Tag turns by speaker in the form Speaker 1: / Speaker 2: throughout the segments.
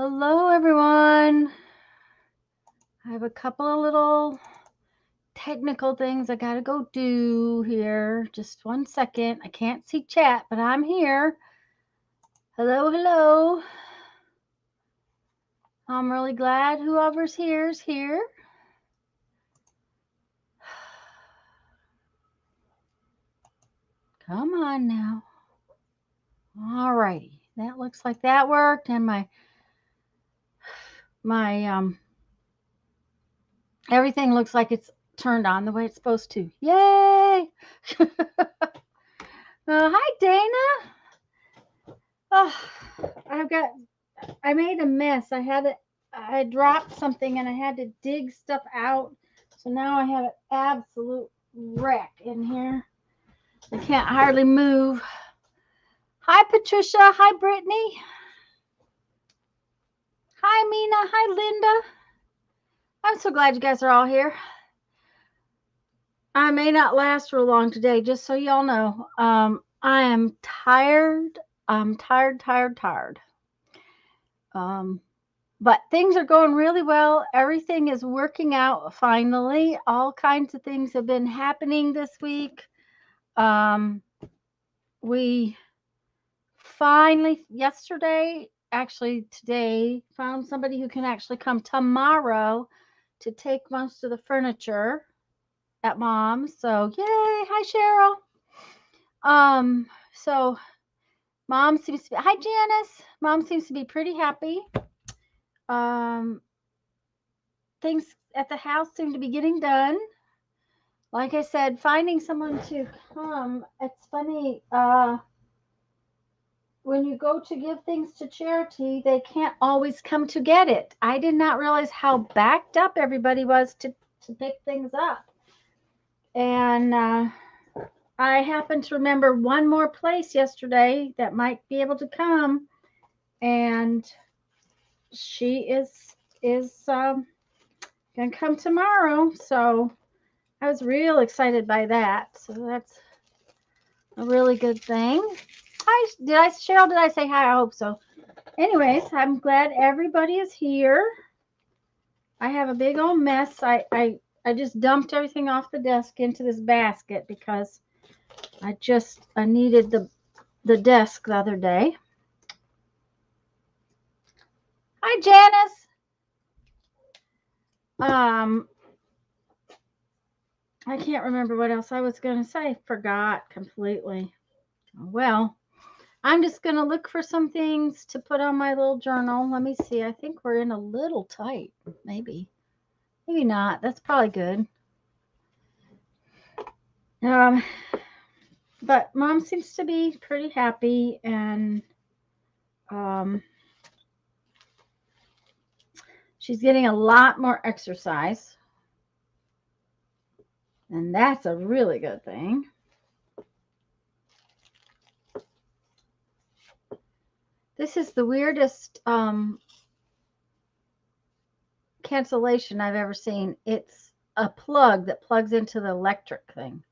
Speaker 1: Hello, everyone. I have a couple of little technical things I got to go do here. Just 1 second. I can't see chat, but I'm here. Hello, hello. I'm really glad whoever's here is here. Come on now. All righty. That looks like that worked. And my everything looks like it's turned on the way it's supposed to. Yay! Hi, Dana. Oh, I made a mess. I dropped something and I had to dig stuff out. So now I have an absolute wreck in here. I can't hardly move. Hi, Patricia. Hi, Brittany. Hi, Mina. Hi, Linda. I'm so glad you guys are all here. I may not last real long today, just so y'all know. I am tired. I'm tired. But things are going really well. Everything is working out finally. All kinds of things have been happening this week. We finally, today, found somebody who can actually come tomorrow to take most of the furniture at Mom's. So, yay. Hi, Cheryl. So Mom seems to be, hi, Janice. Mom seems to be pretty happy. Things at the house seem to be getting done. Like I said, finding someone to come, it's funny, when you go to give things to charity, they can't always come to get it. I did not realize how backed up everybody was to pick things up. And I happened to remember one more place yesterday that might be able to come, and she is gonna come tomorrow. So I was real excited by that. So that's a really good thing. Hi, Cheryl, did I say hi? I hope so. Anyways, I'm glad everybody is here. I have a big old mess. I just dumped everything off the desk into this basket because I needed the desk the other day. Hi, Janice. I can't remember what else I was going to say. Forgot completely. Well, I'm just going to look for some things to put on my little journal. Let me see. I think we're in a little tight. Maybe not. That's probably good. But Mom seems to be pretty happy, and she's getting a lot more exercise. And that's a really good thing. This is the weirdest cancellation I've ever seen. It's a plug that plugs into the electric thing.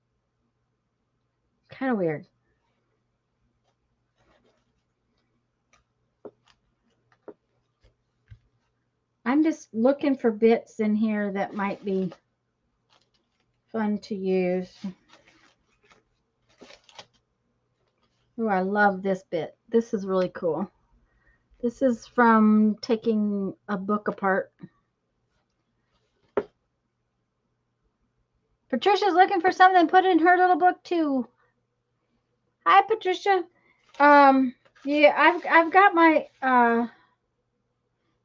Speaker 1: Kind of weird. I'm just looking for bits in here that might be fun to use. Oh, I love this bit. This is really cool. This is from taking a book apart. Patricia's looking for something to put in her little book too. Hi, Patricia. Yeah, I've got my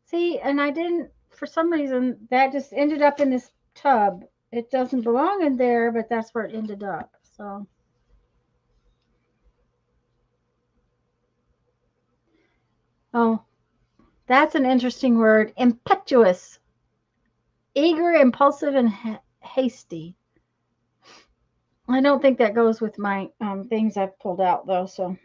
Speaker 1: see, and I didn't, for some reason that just ended up in this tub. It doesn't belong in there, but that's where it ended up. So oh, that's an interesting word. Impetuous, eager, impulsive, and hasty. I don't think that goes with my things I've pulled out though. So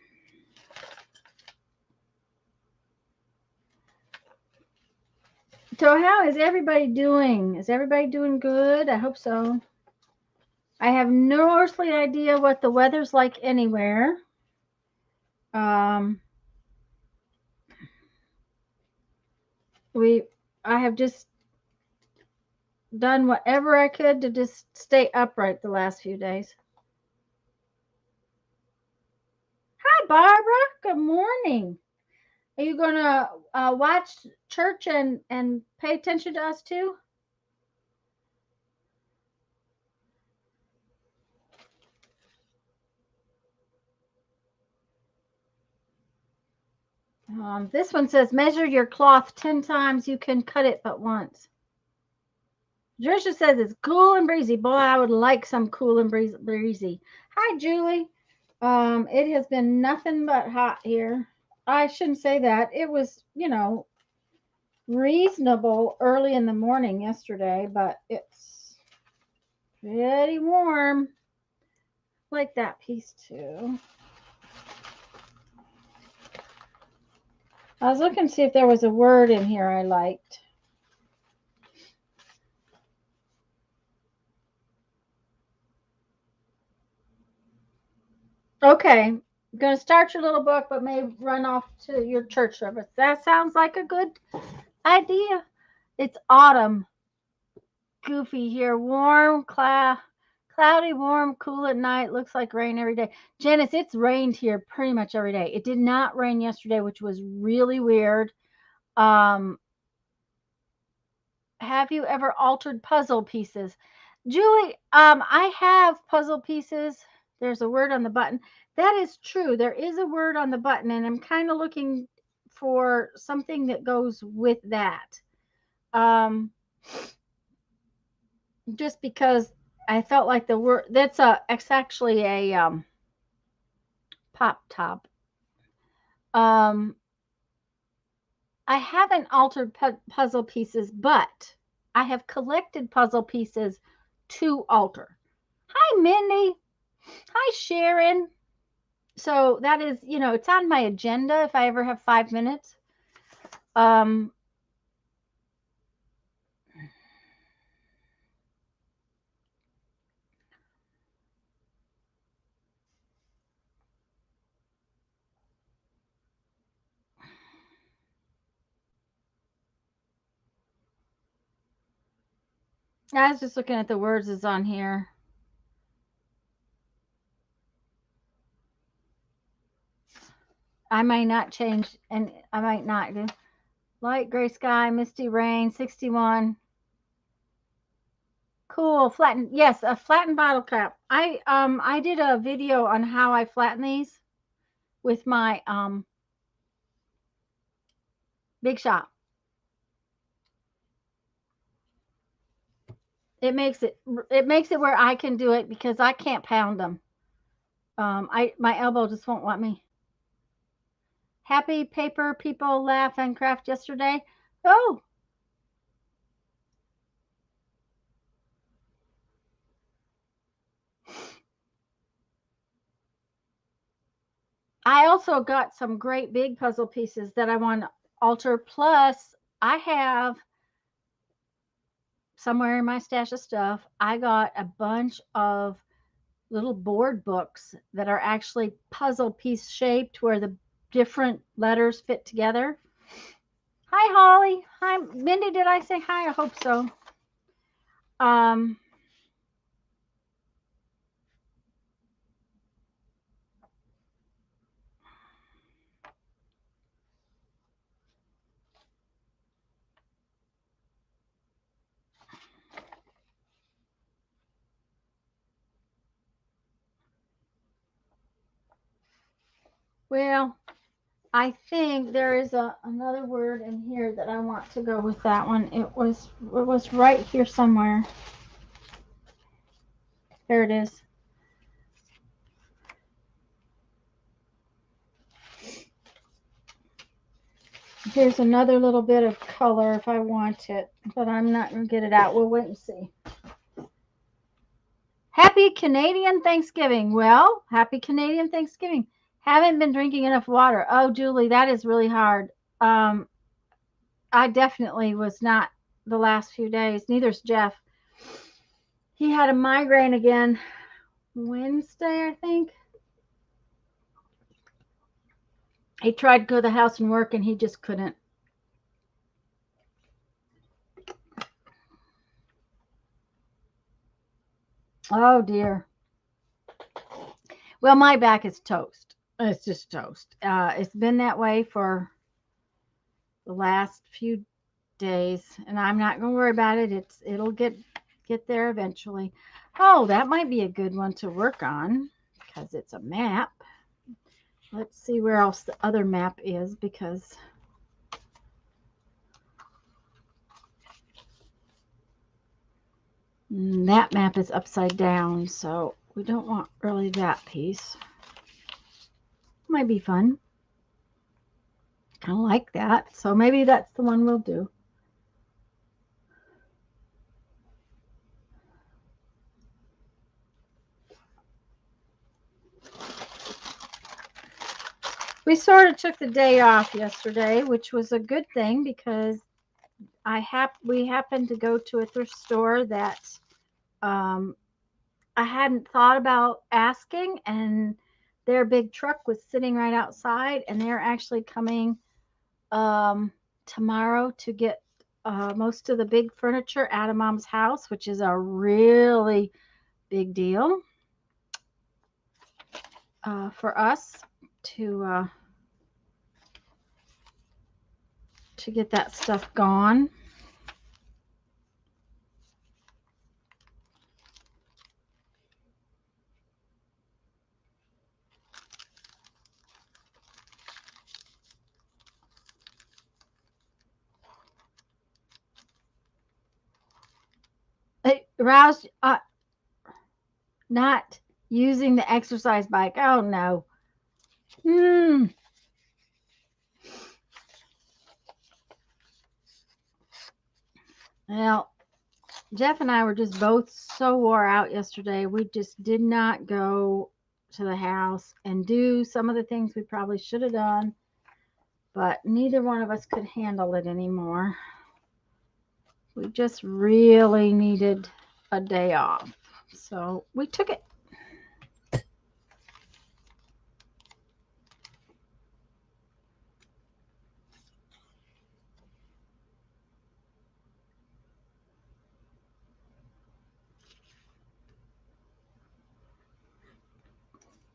Speaker 1: how is everybody doing? Is everybody doing good? I hope so. I have no earthly idea what the weather's like anywhere. I have just done whatever I could to just stay upright the last few days. Hi, Barbara. Good morning. Are you going to watch church and pay attention to us too? This one says, measure your cloth 10 times. You can cut it but once. Trisha says it's cool and breezy. Boy, I would like some cool and breezy. Hi, Julie. It has been nothing but hot here. I shouldn't say that. It was, reasonable early in the morning yesterday, but it's pretty warm. Like that piece too. I was looking to see if there was a word in here I liked. Okay, I'm going to start your little book, but may run off to your church service. That sounds like a good idea. It's autumn. Goofy here. Warm, cloudy, warm, cool at night. Looks like rain every day. Janice, it's rained here pretty much every day. It did not rain yesterday, which was really weird. Have you ever altered puzzle pieces? Julie, I have puzzle pieces. There's a word on the button. That is true. There is a word on the button, and I'm kind of looking for something that goes with that. Just because I felt like the word it's actually a pop top. I haven't altered puzzle pieces, but I have collected puzzle pieces to alter. Hi, Mindy. Hi, Sharon. So that is, it's on my agenda if I ever have 5 minutes. I was just looking at the words that's on here. I may not change, and I might not do. Light gray sky, misty rain, 61. Cool, flattened. Yes, a flattened bottle cap. I did a video on how I flatten these with my Big Shot. It makes it where I can do it because I can't pound them. My elbow just won't let me. Happy paper people laugh and craft yesterday. Oh, I also got some great big puzzle pieces that I want to alter. Plus, I have somewhere in my stash of stuff, I got a bunch of little board books that are actually puzzle piece shaped where the different letters fit together. Hi, Holly. Hi, Mindy. Did I say hi? I hope so. Um, well, I think there is another word in here that I want to go with that one. It was right here somewhere. There it is. Here's another little bit of color if I want it, but I'm not going to get it out. We'll wait and see. Happy Canadian Thanksgiving. Well, happy Canadian Thanksgiving. Haven't been drinking enough water. Oh, Julie, that is really hard. I definitely was not the last few days. Neither's Jeff. He had a migraine again Wednesday, I think. He tried to go to the house and work, and he just couldn't. Oh dear. Well, my back is toast. It's just toast. It's been that way for the last few days, and I'm not going to worry about it. It'll get there eventually. Oh, that might be a good one to work on because it's a map. Let's see where else the other map is, because that map is upside down, so we don't want really that piece. Might be fun. Kind of like that. So maybe that's the one we'll do. We sort of took the day off yesterday, which was a good thing because we happened to go to a thrift store that um, I hadn't thought about asking, and their big truck was sitting right outside, and they're actually coming tomorrow to get most of the big furniture out of Mom's house, which is a really big deal for us to to get that stuff gone. Rouse, not using the exercise bike. Oh no. Hmm. Well, Jeff and I were just both so wore out yesterday. We just did not go to the house and do some of the things we probably should have done, but neither one of us could handle it anymore. We just really needed a day off. So we took it.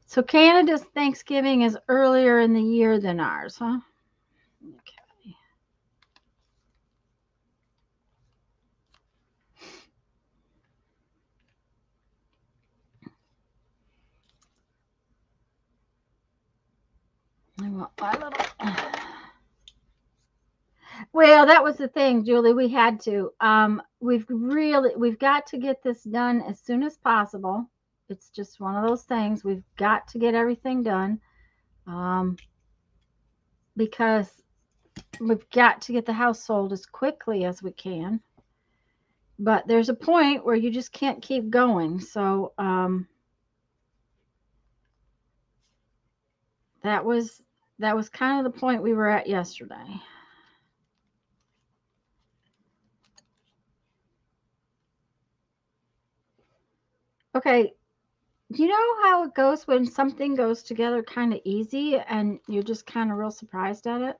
Speaker 1: So Canada's Thanksgiving is earlier in the year than ours, huh? Okay. I want my little. Well, that was the thing, Julie. We had to. We've got to get this done as soon as possible. It's just one of those things. We've got to get everything done, um, because we've got to get the house sold as quickly as we can. But there's a point where you just can't keep going. So that was kind of the point we were at yesterday. Okay, you know how it goes when something goes together kind of easy and you're just kind of real surprised at it?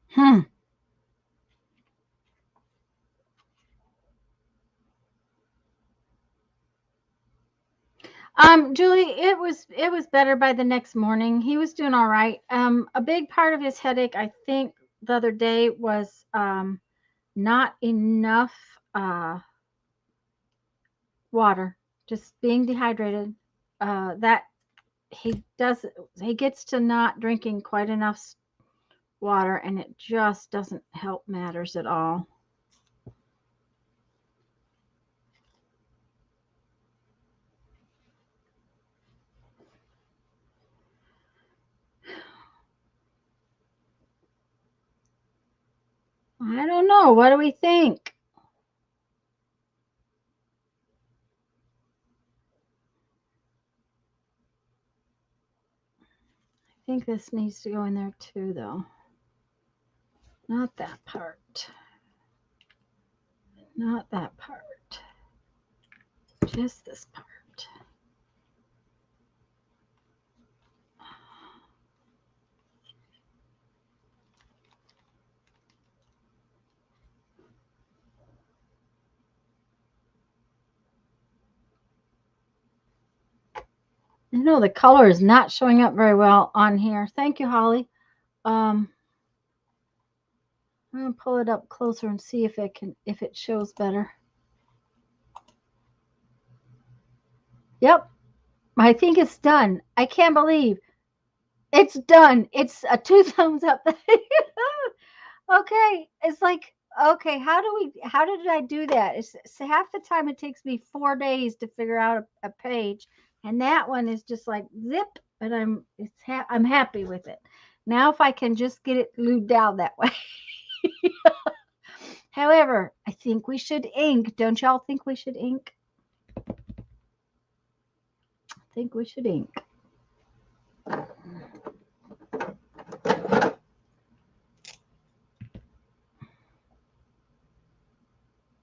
Speaker 1: Hmm. Julie, it was better by the next morning. He was doing all right. A big part of his headache, I think, the other day was not enough water, just being dehydrated. That he gets to not drinking quite enough water, and it just doesn't help matters at all. I don't know. What do we think? think this needs to go in there too, though. Not that part. Not that part. Just this part. You know, the color is not showing up very well on here. Thank you, Holly. I'm gonna pull it up closer and see if it shows better. Yep, I think it's done. I can't believe it's done. It's a 2 thumbs up. Okay, it's like, okay, how did I do that? It's half the time it takes me 4 days to figure out a page, and that one is just like zip, and I'm happy with it. Now if I can just get it glued down that way. However, I think we should ink. Don't y'all think we should ink? I think we should ink.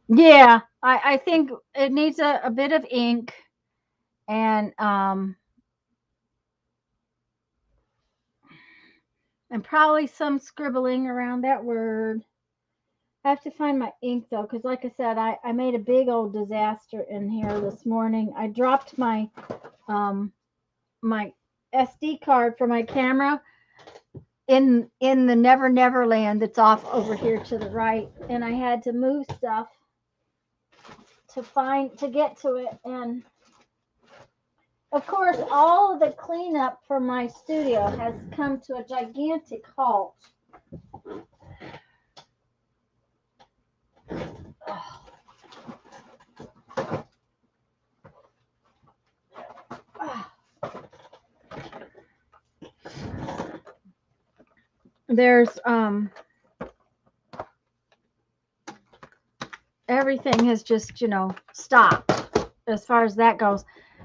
Speaker 1: Yeah, I think it needs a bit of ink and probably some scribbling around that word. I have to find my ink though, because like I said, I made a big old disaster in here this morning. I dropped my SD card for my camera in the Never Never Land that's off over here to the right, and I had to move stuff to get to it. And of course, all of the cleanup for my studio has come to a gigantic halt. There's everything has just, stopped as far as that goes.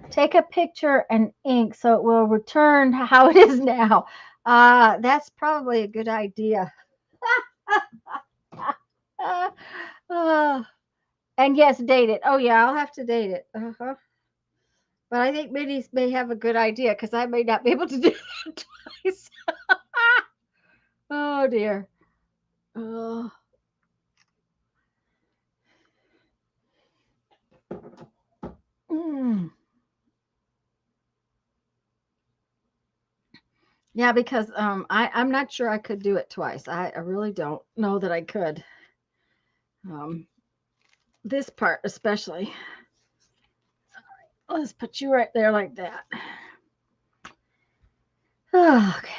Speaker 1: Take a picture and ink so it will return how it is now. That's probably a good idea. And yes, date it. Oh yeah, I'll have to date it. Uh-huh. But I think Minnie may have a good idea because I may not be able to do that twice. Oh dear. Oh. Mm. Yeah, because I'm not sure I could do it twice. I really don't know that I could. This part especially. Let's put you right there like that. Okay.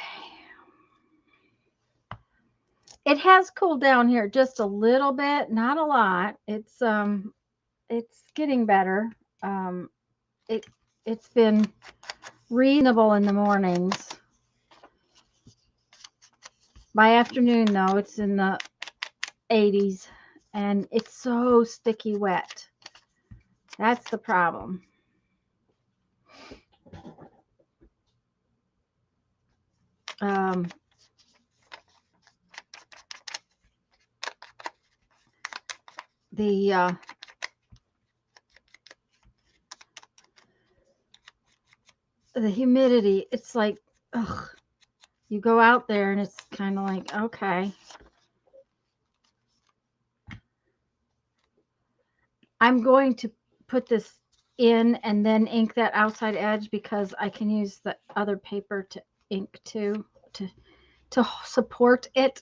Speaker 1: It has cooled down here just a little bit, not a lot. It's getting better. Um, it's been reasonable in the mornings. By afternoon, though, it's in the 80s, and it's so sticky wet. That's the problem. Um, the humidity, it's like, ugh. You go out there and it's kind of like, okay. I'm going to put this in and then ink that outside edge because I can use the other paper to ink too, to support it.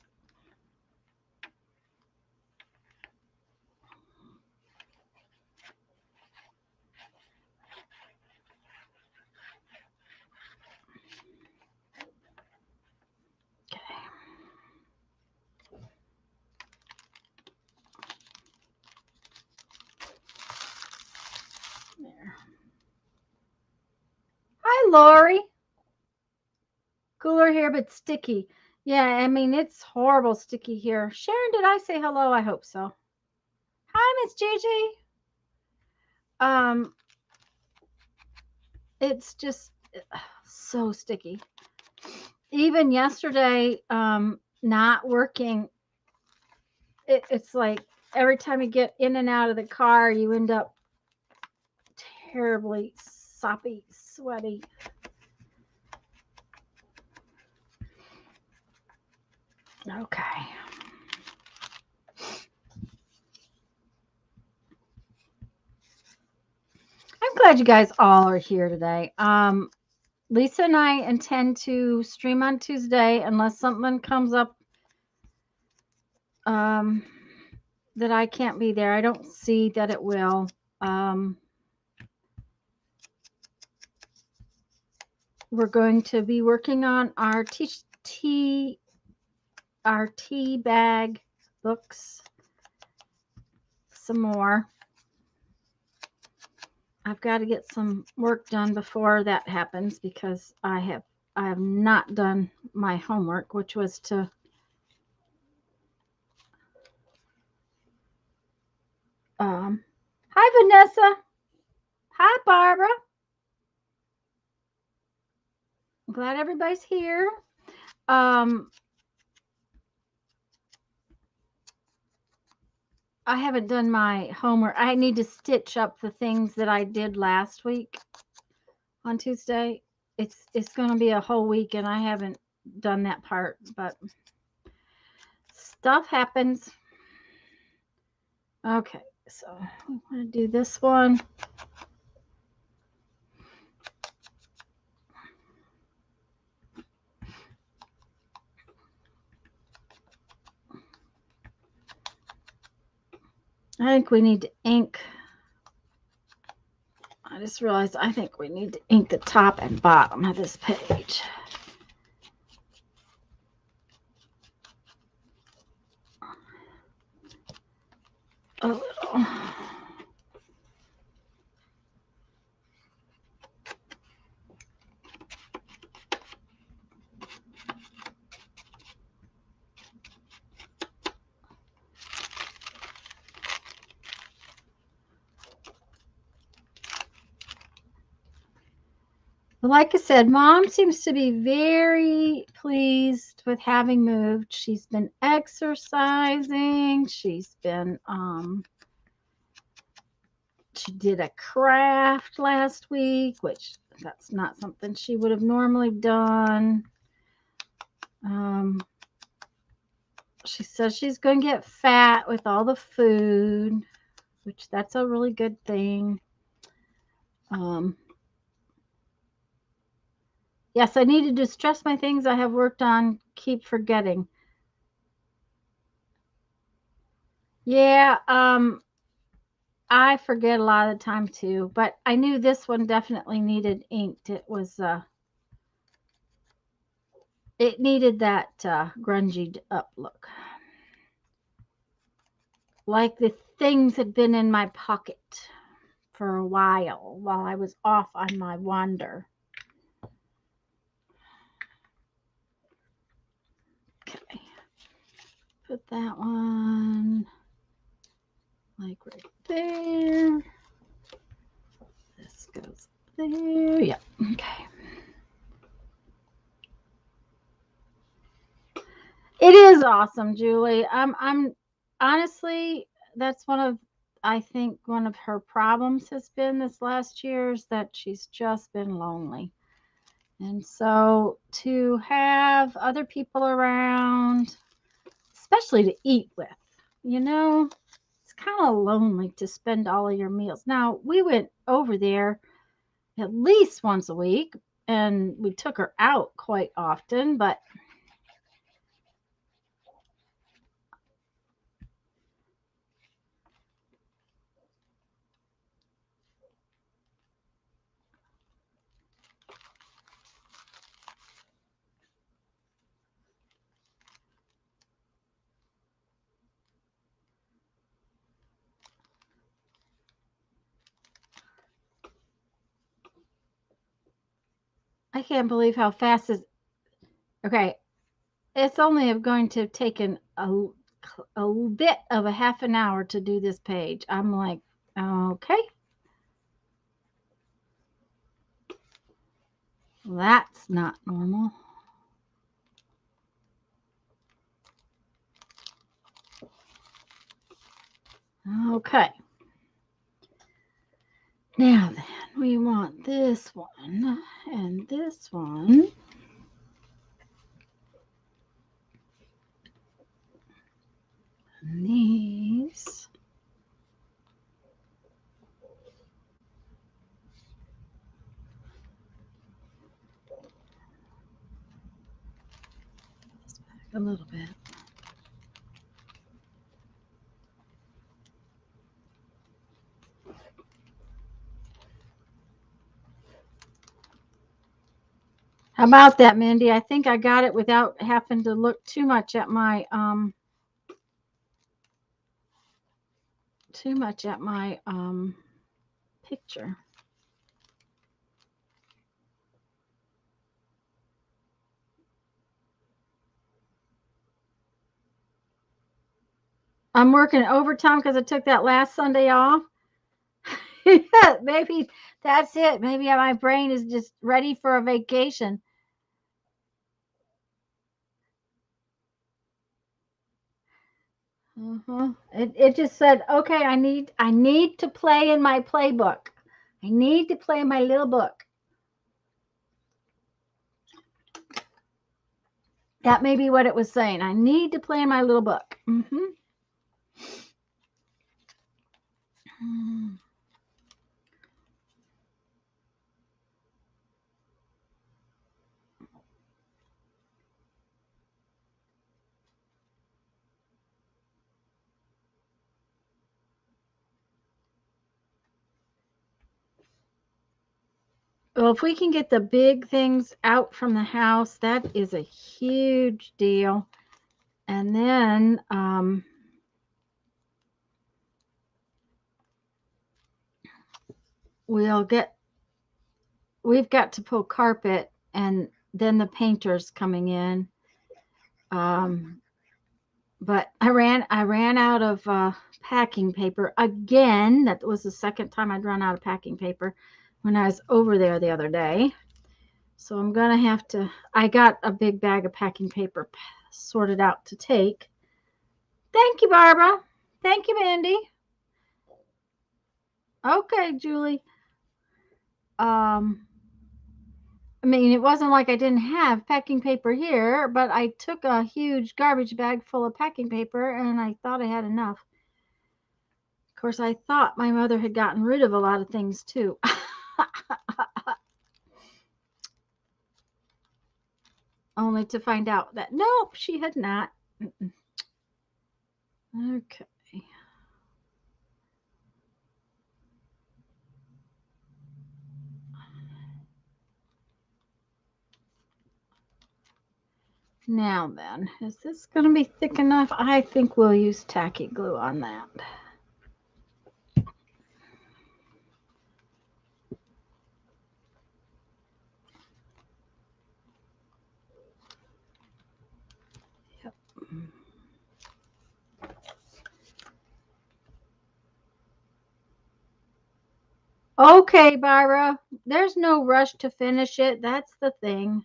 Speaker 1: There. Hi, Lori. Cooler here, but sticky. Yeah, I mean, it's horrible sticky here. Sharon, did I say hello? I hope so. Hi, Miss Gigi. It's just so sticky. even yesterday, not working, it's like every time you get in and out of the car, you end up terribly soppy, sweaty. Okay. I'm glad you guys all are here today. Lisa and I intend to stream on Tuesday unless something comes up um, that I can't be there. I don't see that it will. We're going to be working on our tea bag books some more. I've got to get some work done before that happens because I have not done my homework, which was to hi Vanessa. Hi Barbara. I'm glad everybody's here. Um I haven't done my homework. I need to stitch up the things that I did last week on Tuesday. It's going to be a whole week and I haven't done that part, but stuff happens. Okay, so we want to do this one. I think we need to ink. I just realized I think we need to ink the top and bottom of this page. A little. Like I said, Mom seems to be very pleased with having moved. She's been exercising. She's been she did a craft last week, which that's not something she would have normally done. She says she's going to get fat with all the food, which that's a really good thing. Yes, I needed to stress my things I have worked on, keep forgetting. Yeah, I forget a lot of the time too, but I knew this one definitely needed inked. It needed that grungy up look. Like the things had been in my pocket for a while I was off on my wander. Okay. Put that one like right there. This goes there. Yeah. Okay. It is awesome, Julie. I'm honestly, that's I think one of her problems has been this last year is that she's just been lonely. And so to have other people around, especially to eat with, it's kind of lonely to spend all of your meals. Now, we went over there at least once a week and we took her out quite often, but I can't believe how fast is. Okay, it's only going to have taken a bit of a half an hour to do this page. I'm like, okay. That's not normal. Okay. Now then, we want this one and this one. And these. This back a little bit. How about that, Mindy? I think I got it without having to look too much at my picture. I'm working overtime because I took that last Sunday off. Yeah, maybe that's it. Maybe my brain is just ready for a vacation. It just said, okay, I need to play in my playbook. I need to play in my little book. That may be what it was saying. I need to play in my little book. Well, if we can get the big things out from the house, that is a huge deal. And then we've got to pull carpet, and then the painter's coming in. But I ran out of packing paper again. That was the second time I'd run out of packing paper when I was over there the other day. So I'm gonna have to. I got a big bag of packing paper sorted out to take. Thank you, Barbara. Thank you, Mandy. Okay, Julie. I mean, it wasn't like I didn't have packing paper here, but I took a huge garbage bag full of packing paper and I thought I had enough. Of course, I thought my mother had gotten rid of a lot of things too. Only to find out that nope, she had not. Okay. Now then, is this going to be thick enough? I think we'll use tacky glue on that. Yep. Okay, Barbara, there's no rush to finish it. That's the thing.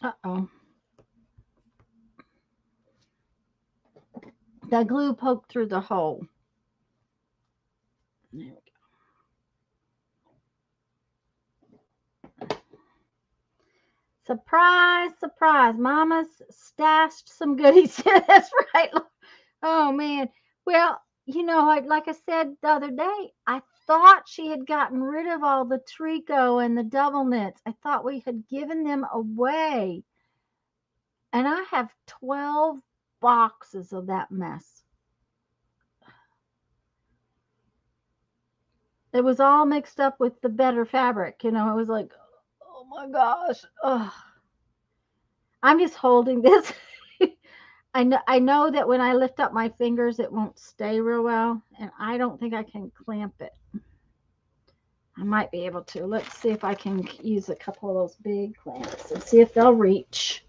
Speaker 1: Uh-oh. The glue poked through the hole. There we go. Surprise, surprise. Mama's stashed some goodies. That's right. Oh, man. Well, like I said the other day, I thought she had gotten rid of all the tricot and the double knits. I thought we had given them away. And I have 12 boxes of that mess. It was all mixed up with the better fabric. It was like, oh my gosh. Ugh. I'm just holding this. I know that when I lift up my fingers, it won't stay real well. And I don't think I can clamp it. I might be able to. Let's see if I can use a couple of those big clamps and see if they'll reach.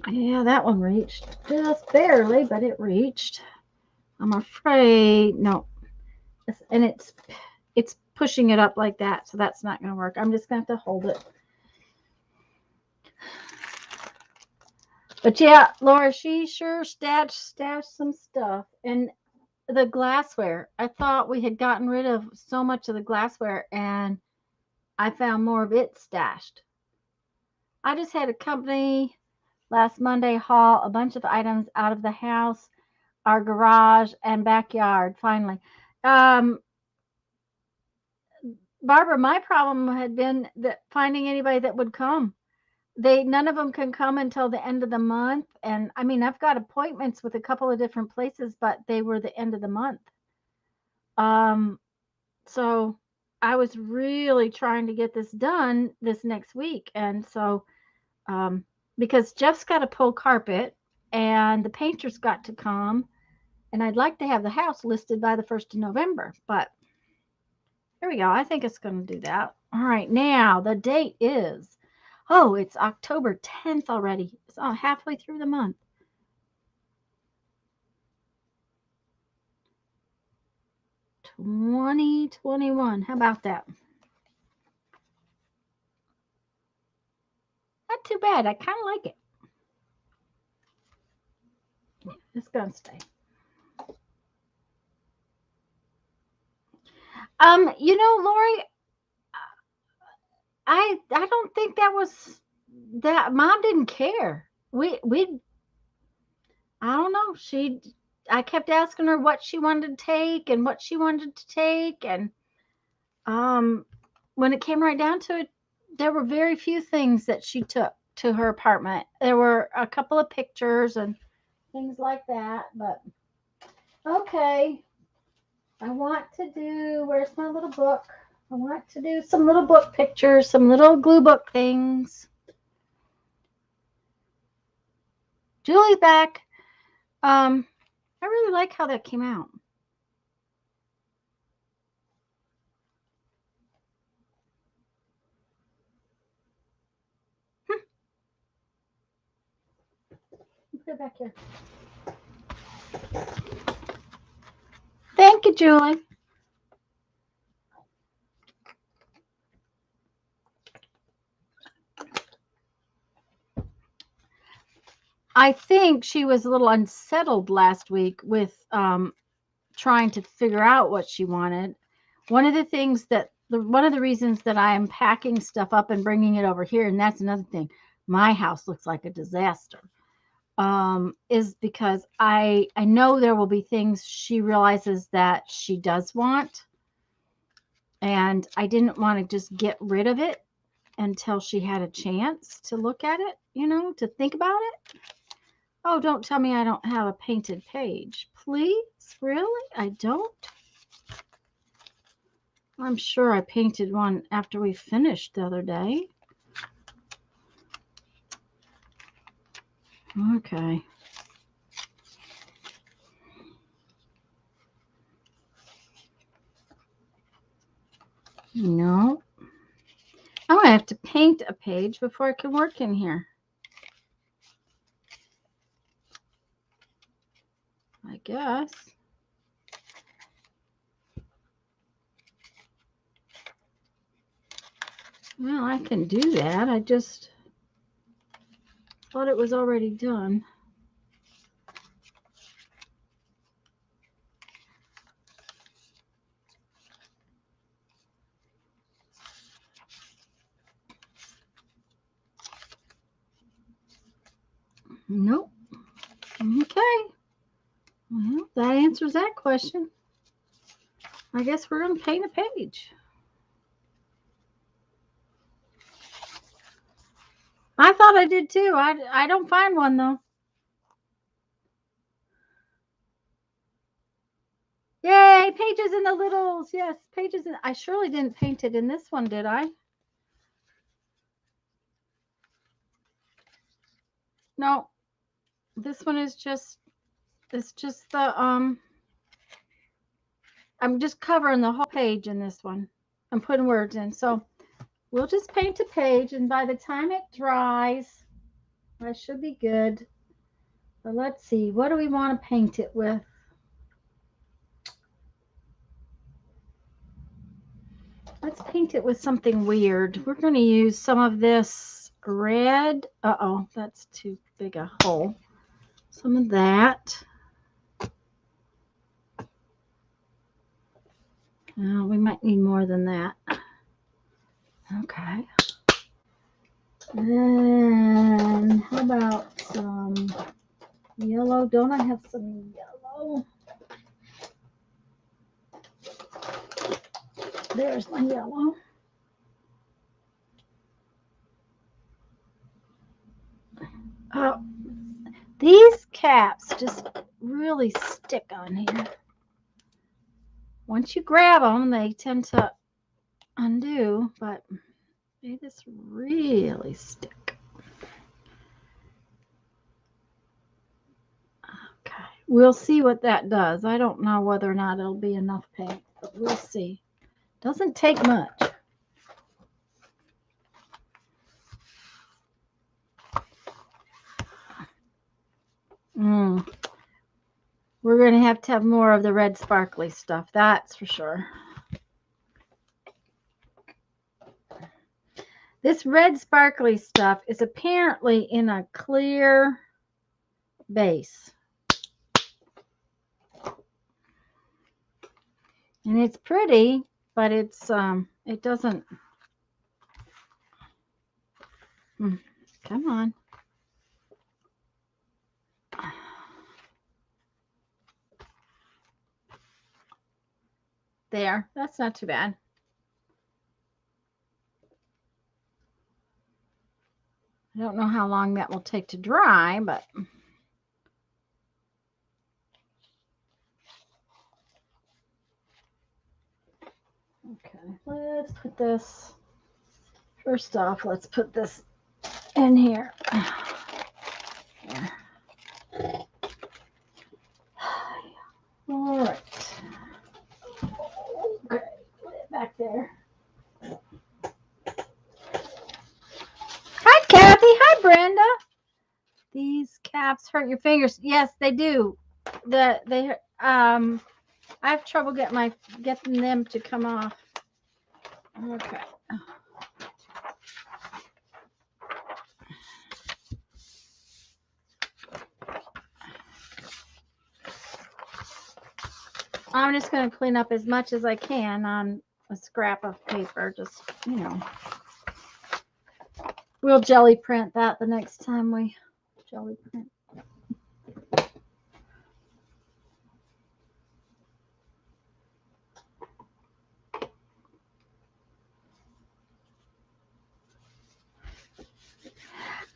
Speaker 1: Yeah, that one reached. Just barely, but it reached. I'm afraid. No. And it's pushing it up like that, so that's not going to work. I'm just going to have to hold it. But yeah, Laura, she sure stashed some stuff. And the glassware, I thought we had gotten rid of so much of the glassware, and I found more of it stashed. I just had a company last Monday haul a bunch of items out of the house, our garage, and backyard, finally. Um, Barbara, my problem had been that finding anybody that would come. None of them can come until the end of the month. And I mean, I've got appointments with a couple of different places, but they were the end of the month. Um, so I was really trying to get this done this next week. And so, um, because Jeff's got to pull carpet and the painter's got to come, and I'd like to have the house listed by the 1st of November, but here we go. I think it's going to do that. All right. Now the date is, oh, it's October 10th already. It's halfway through the month. 2021. How about that? Not too bad. I kind of like it. It's going to stay. Lori, I don't think that was that mom didn't care. We I don't know. I kept asking her what she wanted to take and what she wanted to take, and um when it came right down to it, there were very few things that she took to her apartment. There were a couple of pictures and things like that, but okay. I want to do, where's my little book? I want to do some little book pictures, some little glue book things. Julie's back. I really like how that came out. Put it back here. Thank you, Julie. I think she was a little unsettled last week with trying to figure out what she wanted. One of the things one of the reasons that I am packing stuff up and bringing it over here, and that's another thing, my house looks like a disaster, is because I know there will be things she realizes that she does want, and I didn't want to just get rid of it until she had a chance to look at it, to think about it. Oh, don't tell me I don't have a painted page. Please? Really? I don't? I'm sure I painted one after we finished the other day. Okay. No. I'm going to have to paint a page before I can work in here. I guess. Well, I can do that. I just thought it was already done. Nope. Okay. Well, that answers that question. I guess we're going to paint a page. I thought I did too. I don't find one though. Yay, pages in the littles. Yes, pages in. I surely didn't paint it in this one, did I? No. This one is just, it's just the I'm just covering the whole page in this one. I'm putting words in. So we'll just paint a page, and by the time it dries, That should be good. But let's see. What do we want to paint it with? Let's paint it with something weird. We're going to use some of this red. Uh-oh, that's too big a hole. Some of that. We might need more than that. Okay. Then how about some yellow? Don't I have some yellow? There's my yellow. Oh, these caps just really stick on here. Once you grab them, they tend to undo, but they just really stick. Okay, we'll see what that does. I don't know whether or not it'll be enough paint, but we'll see. Doesn't take much. We're going to have more of the red sparkly stuff, that's for sure. This red sparkly stuff is apparently in a clear base. And it's pretty, but it's it doesn't. Come on. There, that's not too bad. I don't know how long that will take to dry, but okay, let's put this, first off, let's put this in here. All right. Okay, put it back there. Hi, Kathy. Hi, Brenda. These caps hurt your fingers. Yes, they do. I have trouble getting them to come off. Okay. I'm just going to clean up as much as I can on a scrap of paper. Just, you know. We'll jelly print that the next time we jelly print.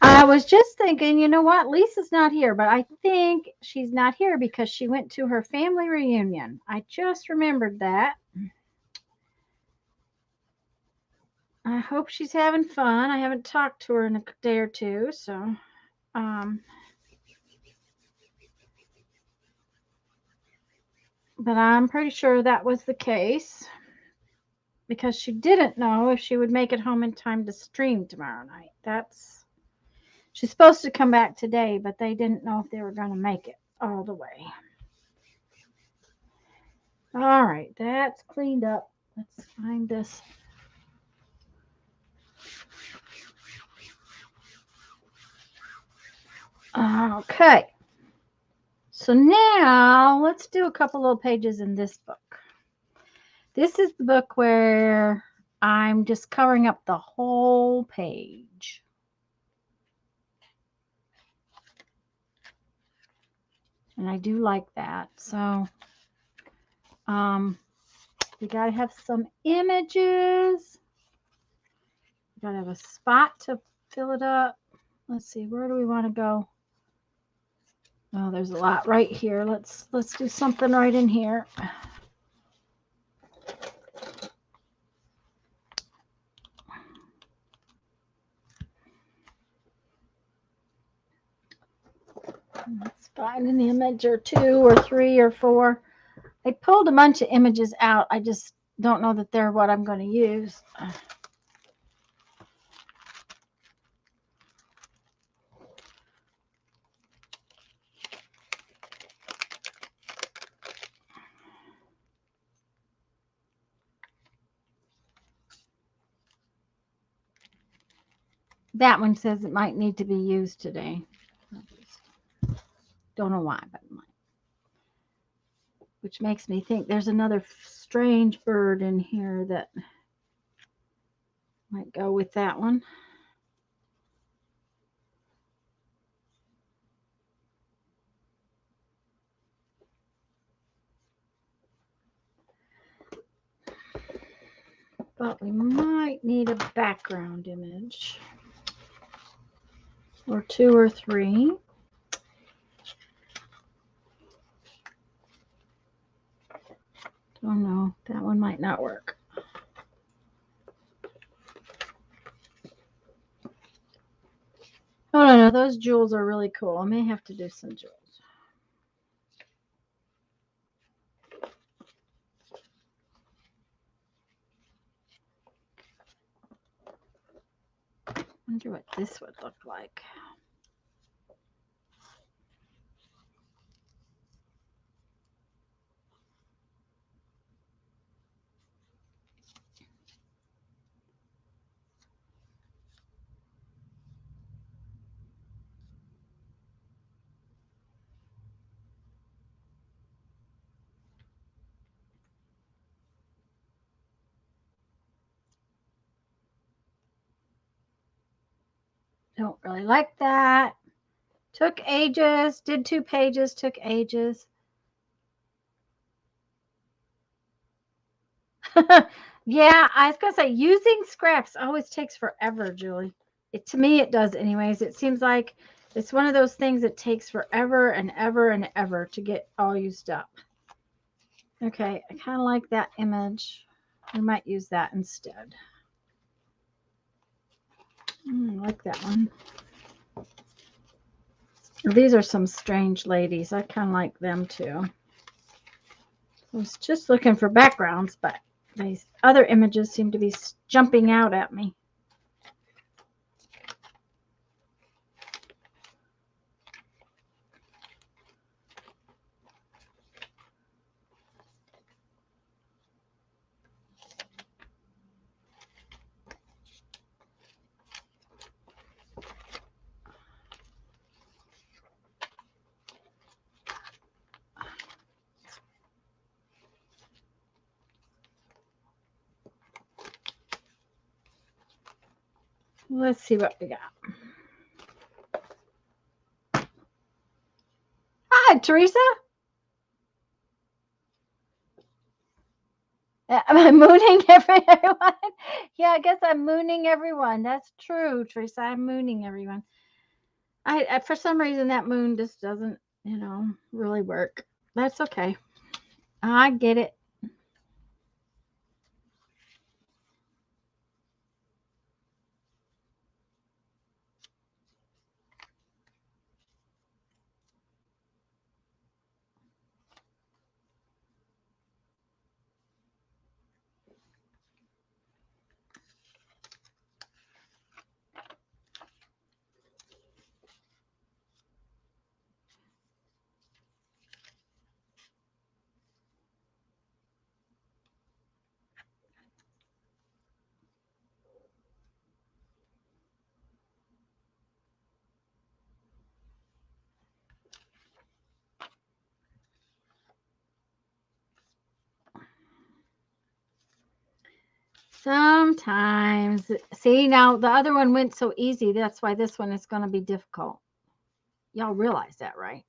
Speaker 1: I was just thinking, you know what? Lisa's not here, but I think she's not here because she went to her family reunion. I just remembered that. I hope she's having fun. I haven't talked to her in a day or two, so but I'm pretty sure that was the case because she didn't know if she would make it home in time to stream tomorrow night. She's supposed to come back today, but they didn't know if they were going to make it all the way. All right, that's cleaned up. Let's find this. Okay. So now let's do a couple little pages in this book. This is the book where I'm just covering up the whole page. And I do like that. So we got to have some images. We got to have a spot to fill it up. Let's see, where do we want to go? Oh, there's a lot right here. Let's do something right in here. Let's find an image or two or three or four. I pulled a bunch of images out. I just don't know that they're what I'm going to use. That one says it might need to be used today. Don't know why, but it might. Which makes me think there's another strange bird in here that might go with that one. But we might need a background image. Or 2 or 3. Don't know. That one might not work. Oh, no, those jewels are really cool. I may have to do some jewels. I wonder what this would look like. Don't really like that. Took ages. Did 2 pages. Took ages. Yeah, I was going to say, using scraps always takes forever, Julie. To me, it does anyways. It seems like it's one of those things that takes forever and ever and ever to get all used up. Okay, I kind of like that image. We might use that instead. I like that one. These are some strange ladies. I kind of like them too. I was just looking for backgrounds, but these other images seem to be jumping out at me. Let's see what we got. Hi, Teresa. Am I mooning everyone? Yeah, I guess I'm mooning everyone. That's true, Teresa. I'm mooning everyone. I for some reason that moon just doesn't, really work. That's okay. I get it. Sometimes. See, now the other one went so easy. That's why this one is going to be difficult. Y'all realize that, right?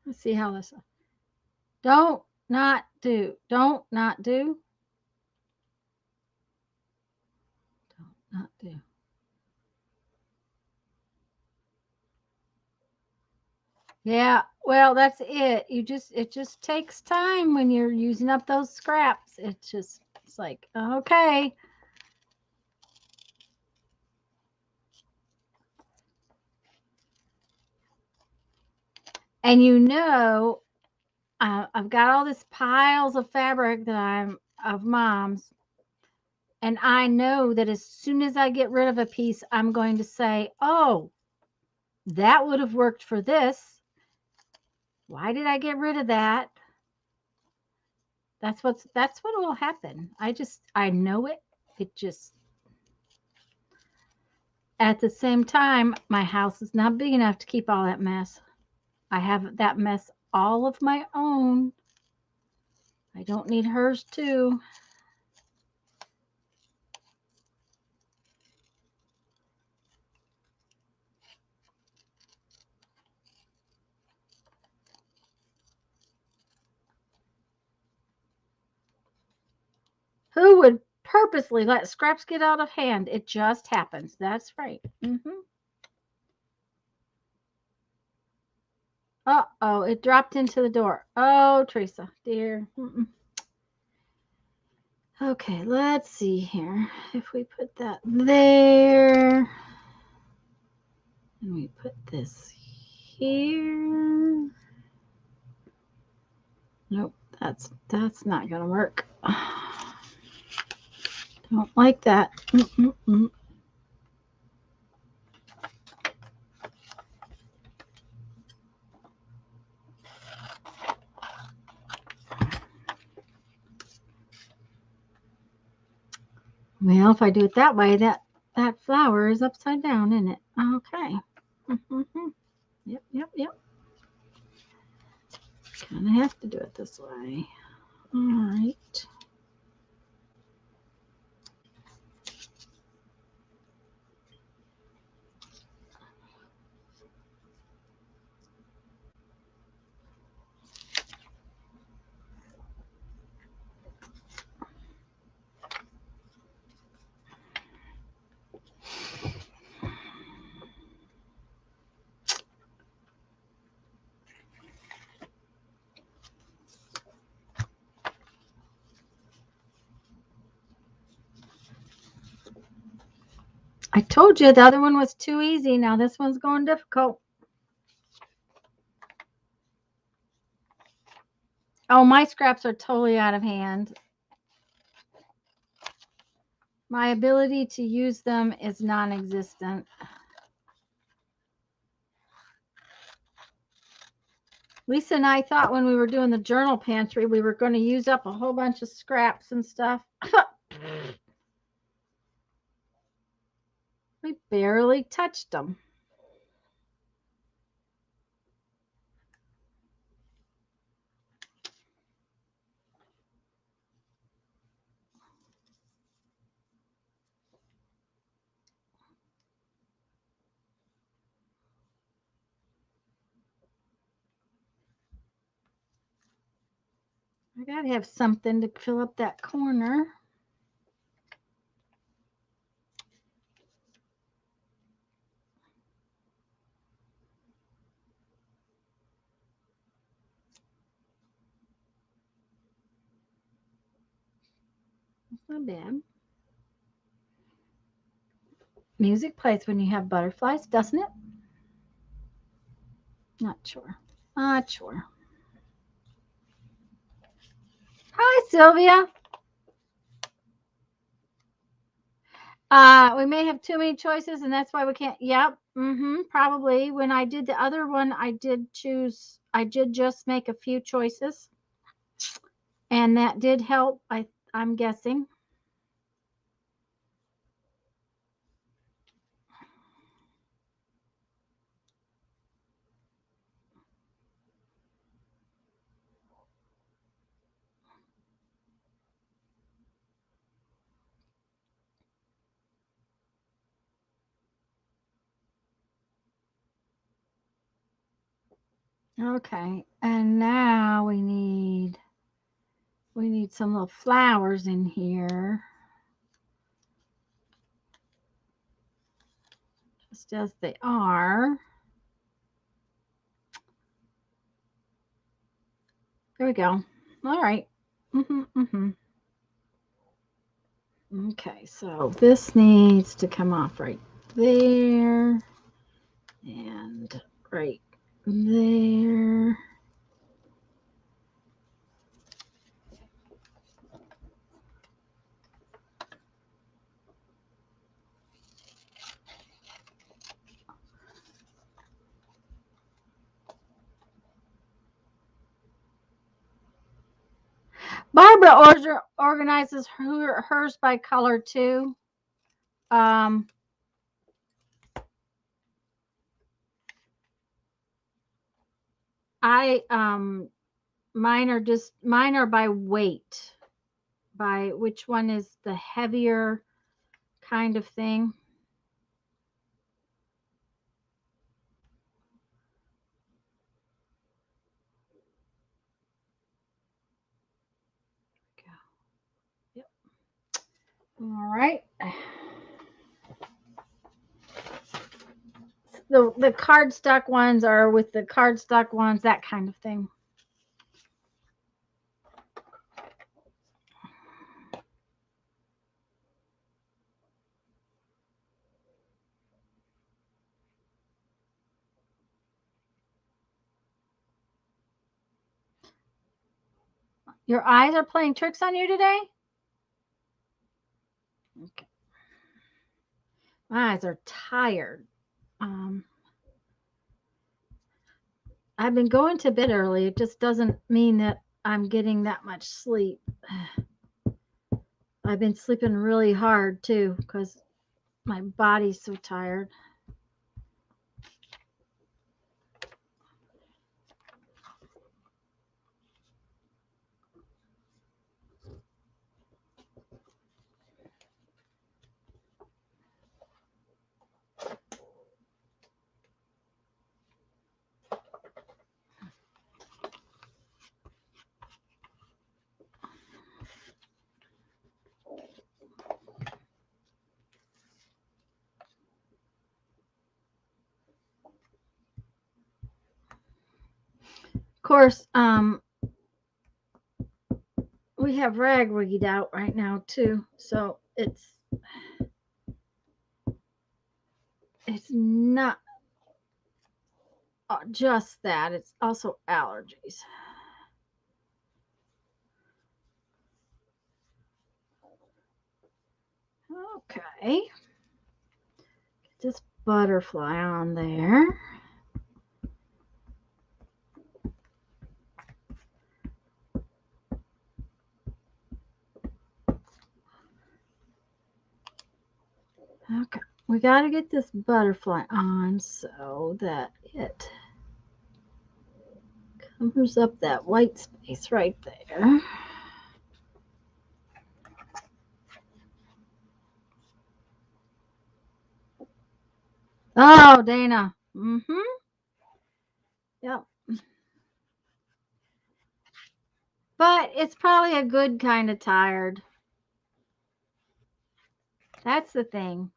Speaker 1: Let's see how this. Don't not do. Don't not do. Don't not do. Yeah, well, that's it. It just takes time when you're using up those scraps. It's like, okay. And I've got all these piles of fabric that I'm of Mom's, and I know that as soon as I get rid of a piece, I'm going to say, "Oh, that would have worked for this. Why did I get rid of that?" That's what will happen. I know it. It just at the same time, my house is not big enough to keep all that mess. I have that mess all of my own. I don't need hers too. Who would purposely let scraps get out of hand? It just happens. That's right. Uh-oh, it dropped into the door. Oh, Teresa, dear. Okay, let's see here. If we put that there, and we put this here. Nope, that's not gonna work. Don't like that. Well, if I do it that way, that flower is upside down, isn't it? Okay. Yep. Kind of have to do it this way. All right. I told you the other one was too easy. Now this one's going difficult. Oh, my scraps are totally out of hand. My ability to use them is non-existent. Lisa and I thought when we were doing the journal pantry, we were going to use up a whole bunch of scraps and stuff. We barely touched them. I got to have something to fill up that corner. That's not bad. Music plays when you have butterflies, doesn't it? Not sure. Not sure. Hi, Sylvia. We may have too many choices, and that's why we can't. Yep. Probably. When I did the other one, I did just make a few choices, and that did help. I'm guessing. Okay, and now we need some little flowers in here, just as they are. There we go. All right. Okay, so this needs to come off right there and right there. Barbara organizes hers by color too. Mine are by weight, by which one is the heavier kind of thing. Yep. All right. The cardstock ones are with the cardstock ones, that kind of thing. Your eyes are playing tricks on you today? Okay. My eyes are tired. I've been going to bed early. It just doesn't mean that I'm getting that much sleep. I've been sleeping really hard too because my body's so tired. Of course, we have ragweed out right now too, so it's not just that, it's also allergies. Okay, get this butterfly on there. Okay, we got to get this butterfly on so that it covers up that white space right there. Oh, Dana. Yep. But it's probably a good kind of tired. That's the thing.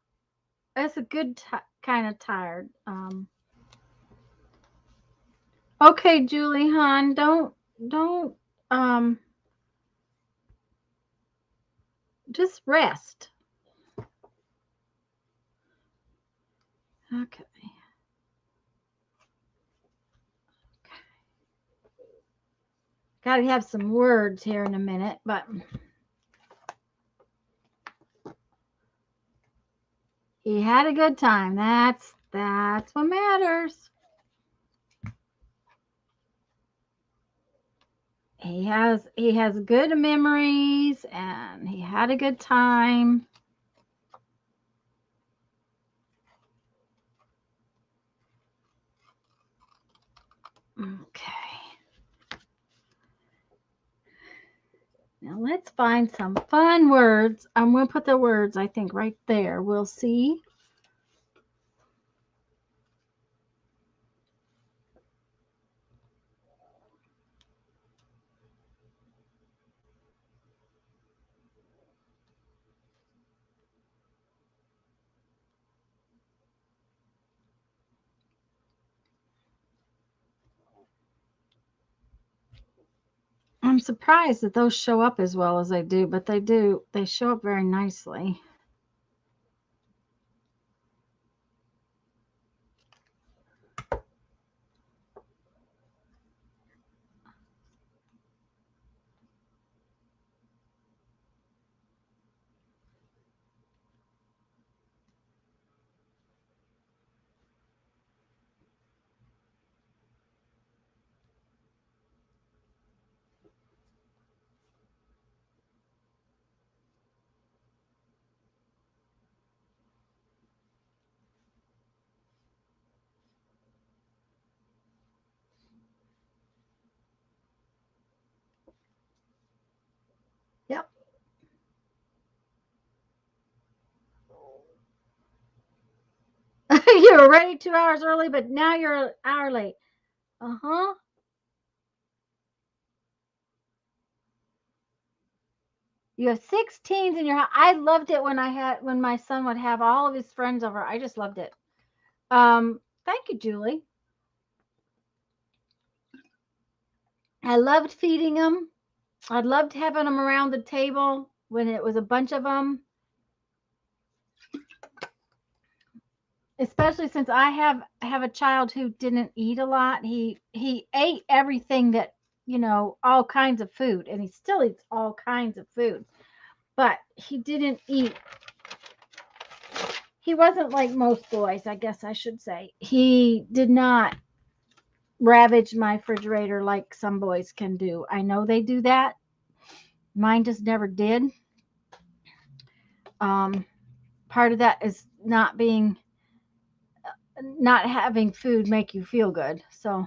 Speaker 1: It's a good kind of tired. Okay, Julie, hon, don't, just rest. Okay. Got to have some words here in a minute, but he had a good time. That's what matters. He has good memories and he had a good time. Okay. Now let's find some fun words. I'm going to put the words, I think, right there. We'll see. I'm surprised that those show up as well as they do, but they do. They show up very nicely. You were ready 2 hours early, but now you're an hour late. Uh-huh. You have 6 teens in your house. I loved it when my son would have all of his friends over. I just loved it. Thank you, Julie. I loved feeding them. I loved having them around the table when it was a bunch of them. Especially since I have a child who didn't eat a lot. He ate everything that, all kinds of food, and he still eats all kinds of food. But he didn't eat. He wasn't like most boys, I guess I should say. He did not ravage my refrigerator like some boys can do. I know they do that. Mine just never did. Part of that is not having food make you feel good. So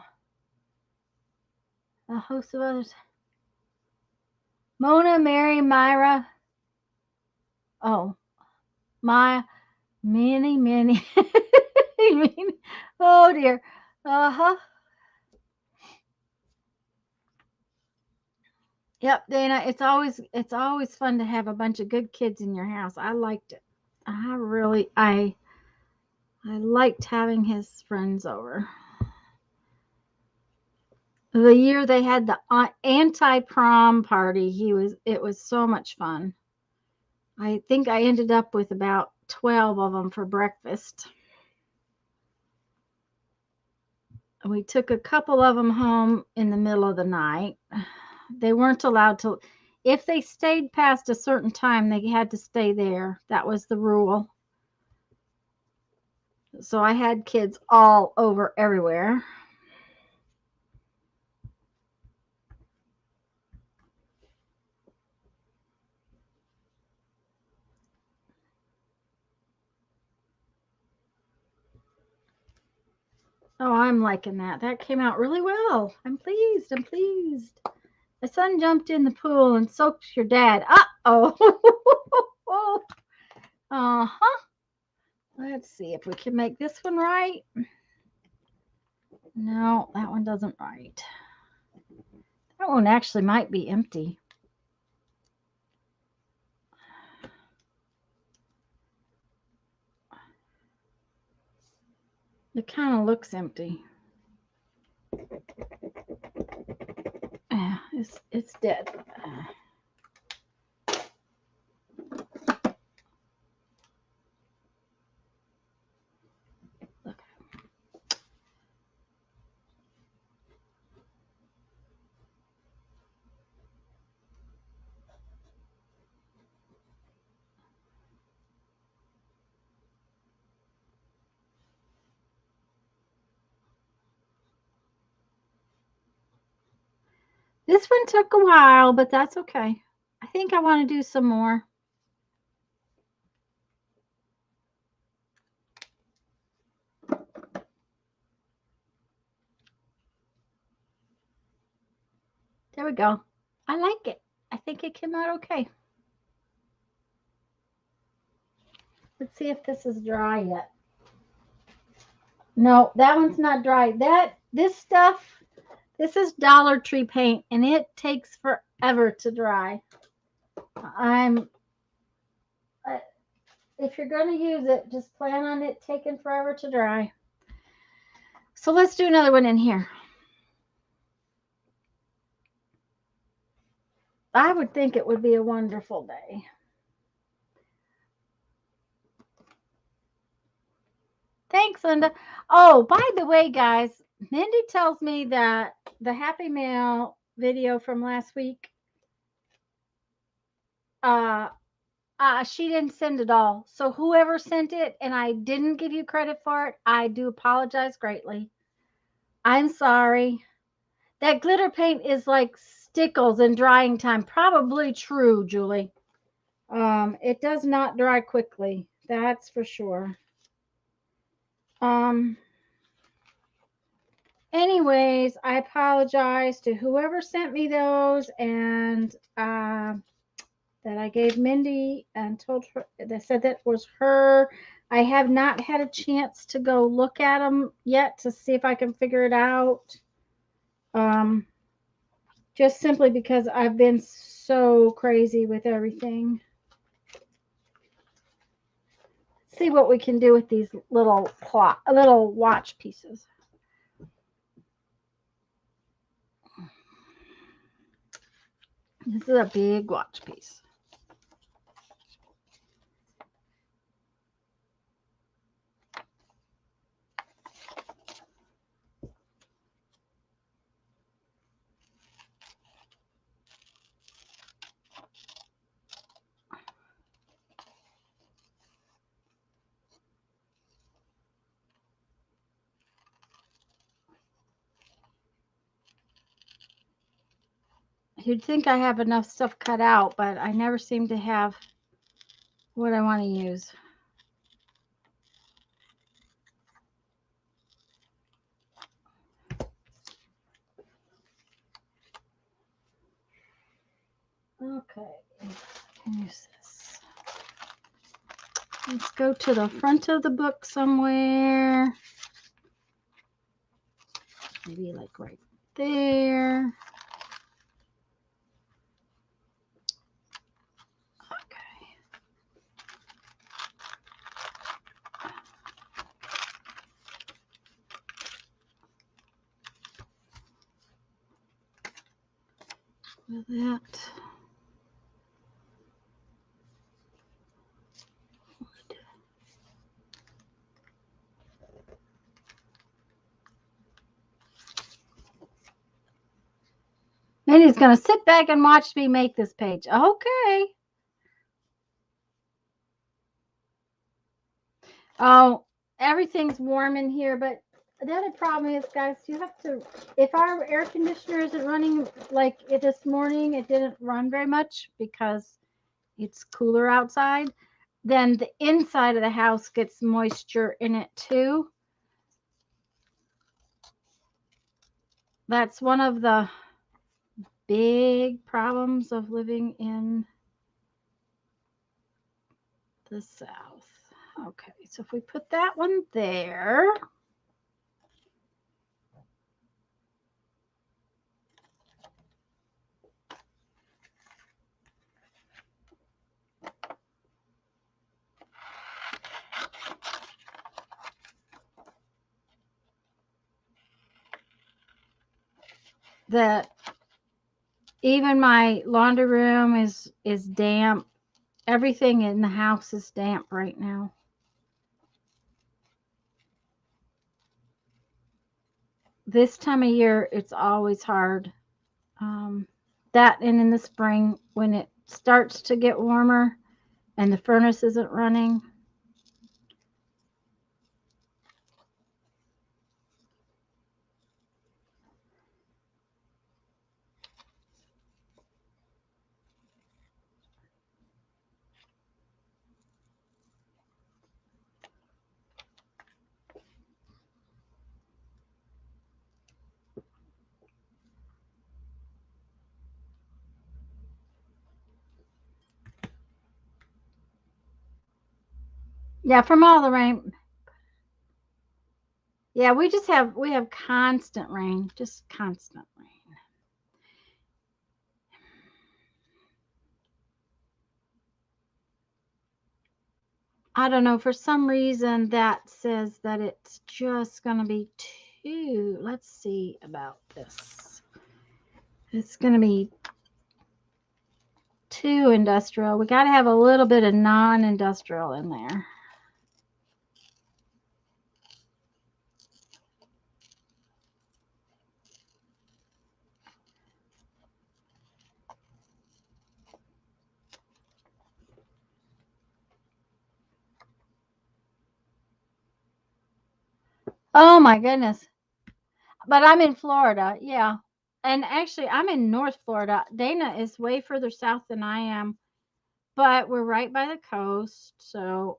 Speaker 1: a host of others. Mona, Mary, Myra. Oh, my many, many. Oh dear. Uh-huh. Yep, Dana, it's always fun to have a bunch of good kids in your house. I liked it. I liked having his friends over. The year they had the anti-prom party, it was so much fun. I think I ended up with about 12 of them for breakfast. We took a couple of them home in the middle of the night. They weren't allowed to, if they stayed past a certain time, they had to stay there. That was the rule. So I had kids all over everywhere. Oh, I'm liking that. That came out really well. I'm pleased. I'm pleased. My son jumped in the pool and soaked your dad. Uh-oh. Uh-huh. Let's see if we can make this one right. No, that one doesn't right. That one actually might be empty. It kind of looks empty. It's dead. Look. This one took a while, but that's okay. I think I want to do some more. There we go. I like it. I think it came out okay. Let's see if this is dry yet. No, that one's not dry. This stuff, this is Dollar Tree paint, and it takes forever to dry. If you're going to use it, just plan on it taking forever to dry. So let's do another one in here. I would think it would be a wonderful day. Thanks, Linda. Oh, by the way, guys, Mindy tells me that the Happy Mail video from last week, she didn't send it all. So whoever sent it and I didn't give you credit for it, I do apologize greatly. I'm sorry. That glitter paint is like stickles in drying time. Probably true, Julie. It does not dry quickly. That's for sure. Anyways, I apologize to whoever sent me those, and that I gave Mindy and told her that said that was her I have not had a chance to go look at them yet to see if I can figure it out. Just simply because I've been so crazy with everything. See what we can do with these little watch pieces. This is a big watch piece. You'd think I have enough stuff cut out, but I never seem to have what I want to use. Okay, use this. Let's go to the front of the book somewhere. Maybe like right there. Okay. With that. And he's going to sit back and watch me make this page. Okay. Oh, everything's warm in here, but the other problem is, guys, you have to, if our air conditioner isn't running like this morning, it didn't run very much because it's cooler outside, then the inside of the house gets moisture in it too. That's one of the big problems of living in the South. Okay, so if we put that one there. That even my laundry room is damp. Everything in the house is damp right now. This time of year, it's always hard. That and in the spring, when it starts to get warmer and the furnace isn't running. Yeah, from all the rain. Yeah, we have constant rain, just constant rain. I don't know, for some reason that says that it's just going to be too, let's see about this. It's going to be too industrial. We got to have a little bit of non-industrial in there. Oh my goodness. But I'm in Florida, yeah. And actually, I'm in North Florida. Dana is way further south than I am, but we're right by the coast. So,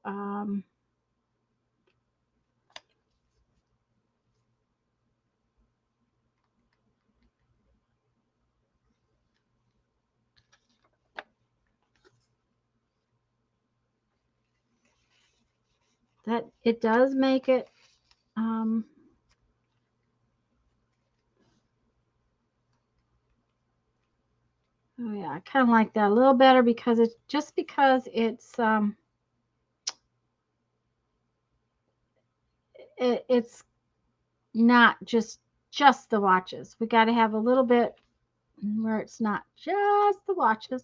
Speaker 1: that it does make it, oh yeah, I kind of like that a little better because it's just because it's not just the watches. We got to have a little bit where it's not just the watches.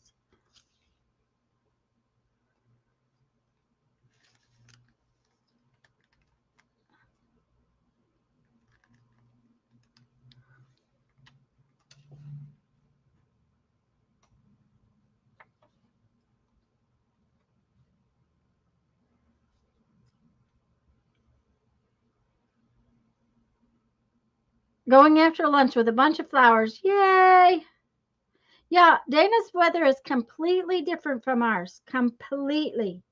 Speaker 1: Going after lunch with a bunch of flowers. Yay! Yeah, Dana's weather is completely different from ours. Completely.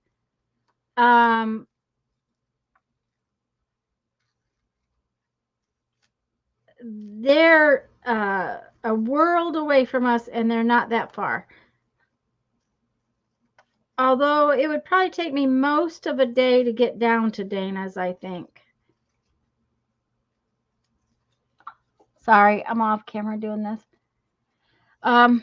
Speaker 1: Um, they're a world away from us, and they're not that far. Although it would probably take me most of a day to get down to Dana's, I think. Sorry, I'm off camera doing this. Um,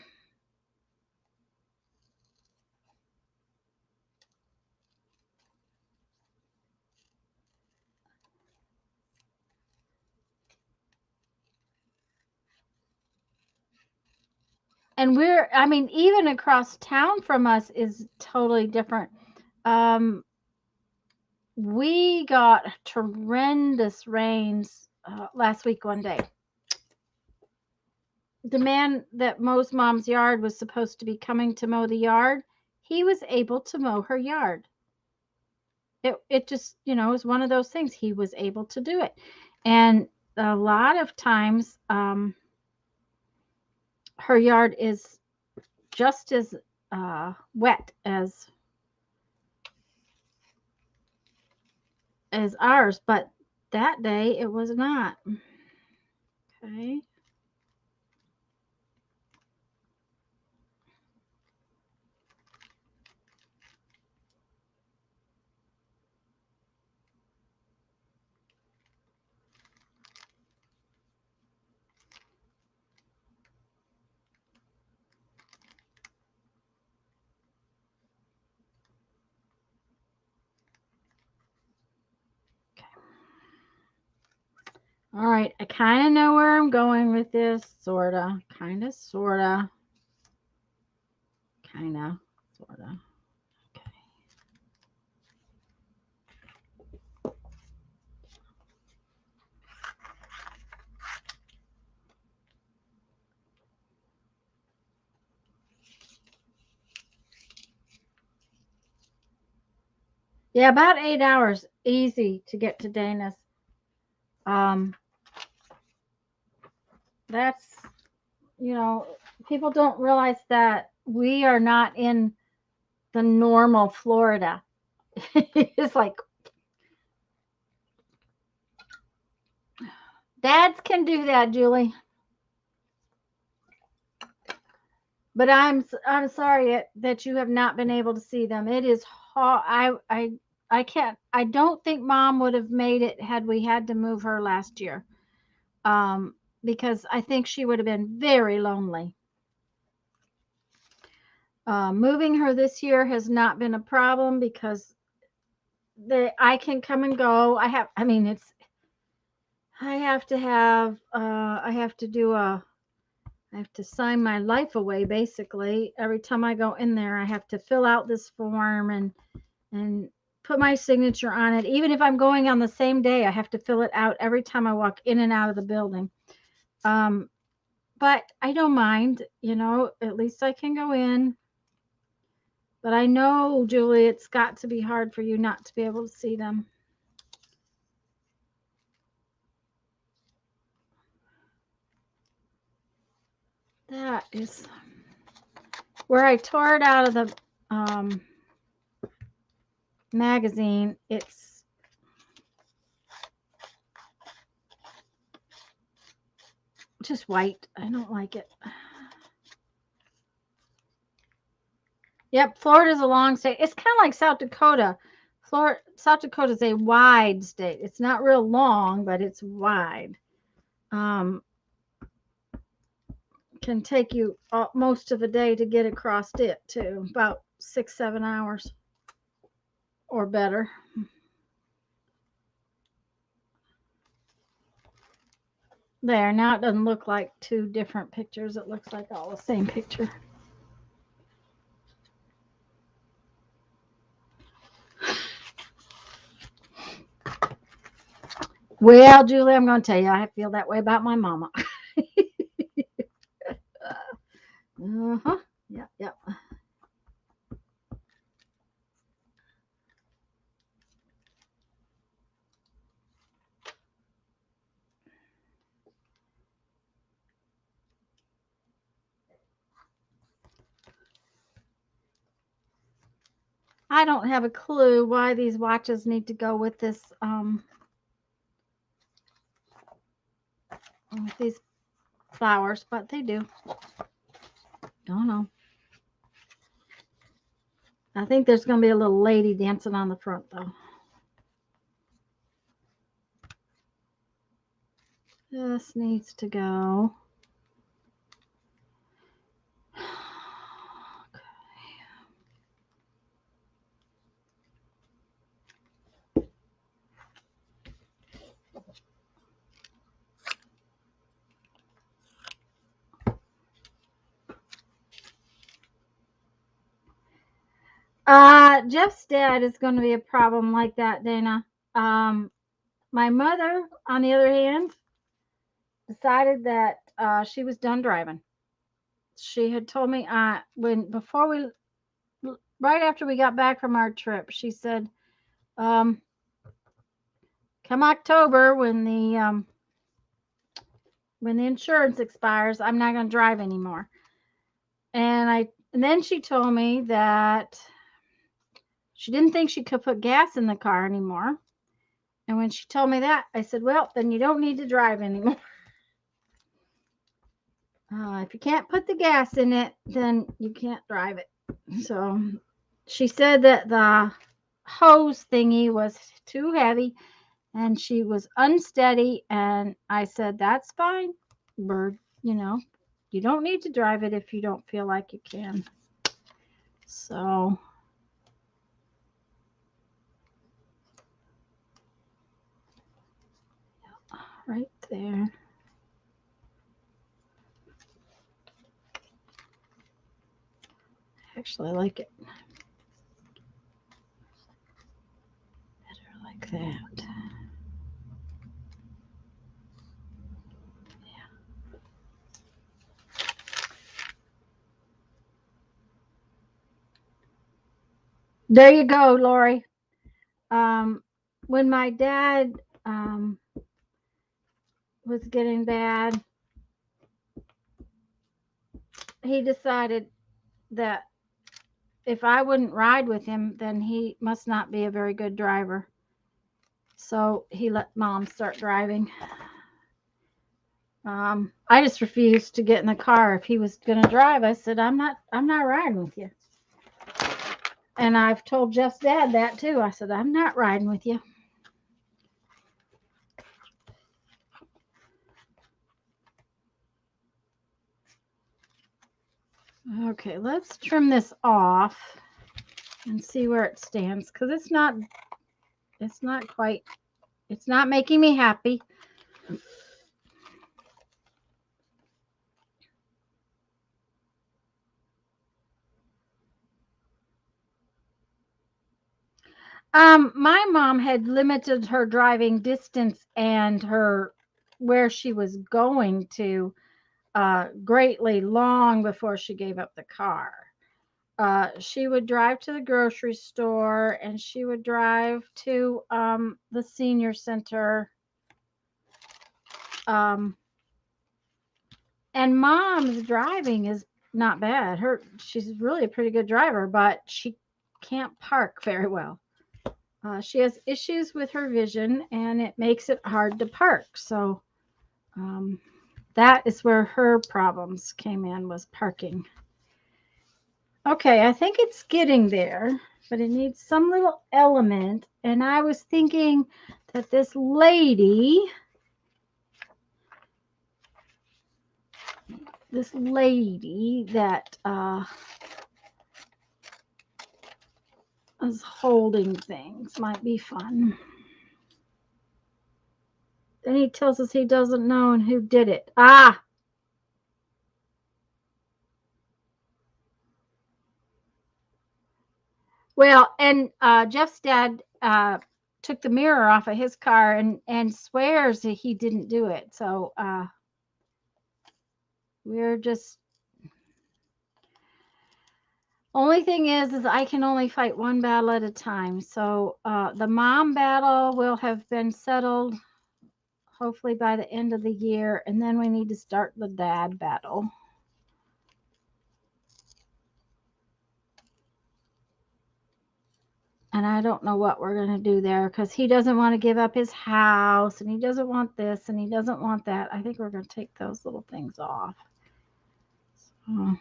Speaker 1: and I mean, even across town from us is totally different. Um, we got tremendous rains last week one day. The man that mows mom's yard was supposed to be coming to mow the yard. He was able to mow her yard. It just, is one of those things. He was able to do it. And a lot of times, her yard is just as wet as ours, but that day it was not. Okay. All right, I kind of know where I'm going with this, sorta, kind of, sorta, kind of, sorta. Okay. Yeah, about 8 hours, easy to get to Dana's. Um, that's, you know, people don't realize that we are not in the normal Florida. It's like dads can do that, Julie. But I'm sorry that you have not been able to see them. It is hard. I can't. I don't think mom would have made it had we had to move her last year. Because I think she would have been very lonely. Moving her this year has not been a problem because I can come and go. I mean, I have to have, I have to do I have to sign my life away basically. Every time I go in there, I have to fill out this form and put my signature on it. Even if I'm going on the same day, I have to fill it out every time I walk in and out of the building. But I don't mind, at least I can go in. But I know, Julie, it's got to be hard for you not to be able to see them. That is where I tore it out of the magazine. It's just white. I don't like it. Yep, Florida's a long state. It's kind of like South Dakota. South Dakota is a wide state. It's not real long, but it's wide. Can take you most of a day to get across it too, about 6-7 hours or better. There, now it doesn't look like two different pictures. It looks like all the same picture. Well, Julie, I'm going to tell you, I feel that way about my mama. Uh-huh. Yep, yep. I don't have a clue why these watches need to go with this, with these flowers, but they do. Don't know. I think there's going to be a little lady dancing on the front, though. This needs to go. Jeff's dad is going to be a problem like that, Dana. My mother, on the other hand, decided that she was done driving. She had told me right after we got back from our trip, she said, come October when the insurance expires, I'm not going to drive anymore. And then she told me that she didn't think she could put gas in the car anymore. And when she told me that, I said, well, then you don't need to drive anymore. If you can't put the gas in it, then you can't drive it. So she said that the hose thingy was too heavy and she was unsteady. And I said, that's fine, Bird. You don't need to drive it if you don't feel like you can. So right there. Actually, I like it better like that. Yeah. There you go, Lori. When my dad was getting bad, he decided that if I wouldn't ride with him, then he must not be a very good driver. So he let Mom start driving. I just refused to get in the car. If he was going to drive, I said, I'm not riding with you. And I've told Jeff's dad that too. I said, I'm not riding with you. Okay, let's trim this off and see where it stands, because it's not making me happy. My mom had limited her driving distance and where she was going to greatly long before she gave up the car. She would drive to the grocery store and she would drive to the senior center. And Mom's driving is not bad. She's really a pretty good driver, but she can't park very well. She has issues with her vision and it makes it hard to park. So that is where her problems came in, was parking. Okay, I think it's getting there. but it needs some little element. And I was thinking that this lady that is holding things might be fun. Then he tells us he doesn't know and who did it. Ah! Well, and Jeff's dad took the mirror off of his car and swears that he didn't do it. So we're just. Only thing is I can only fight one battle at a time. So the mom battle will have been settled hopefully by the end of the year, and then we need to start the dad battle. And I don't know what we're going to do there because he doesn't want to give up his house and he doesn't want this and he doesn't want that. I think we're going to take those little things off. And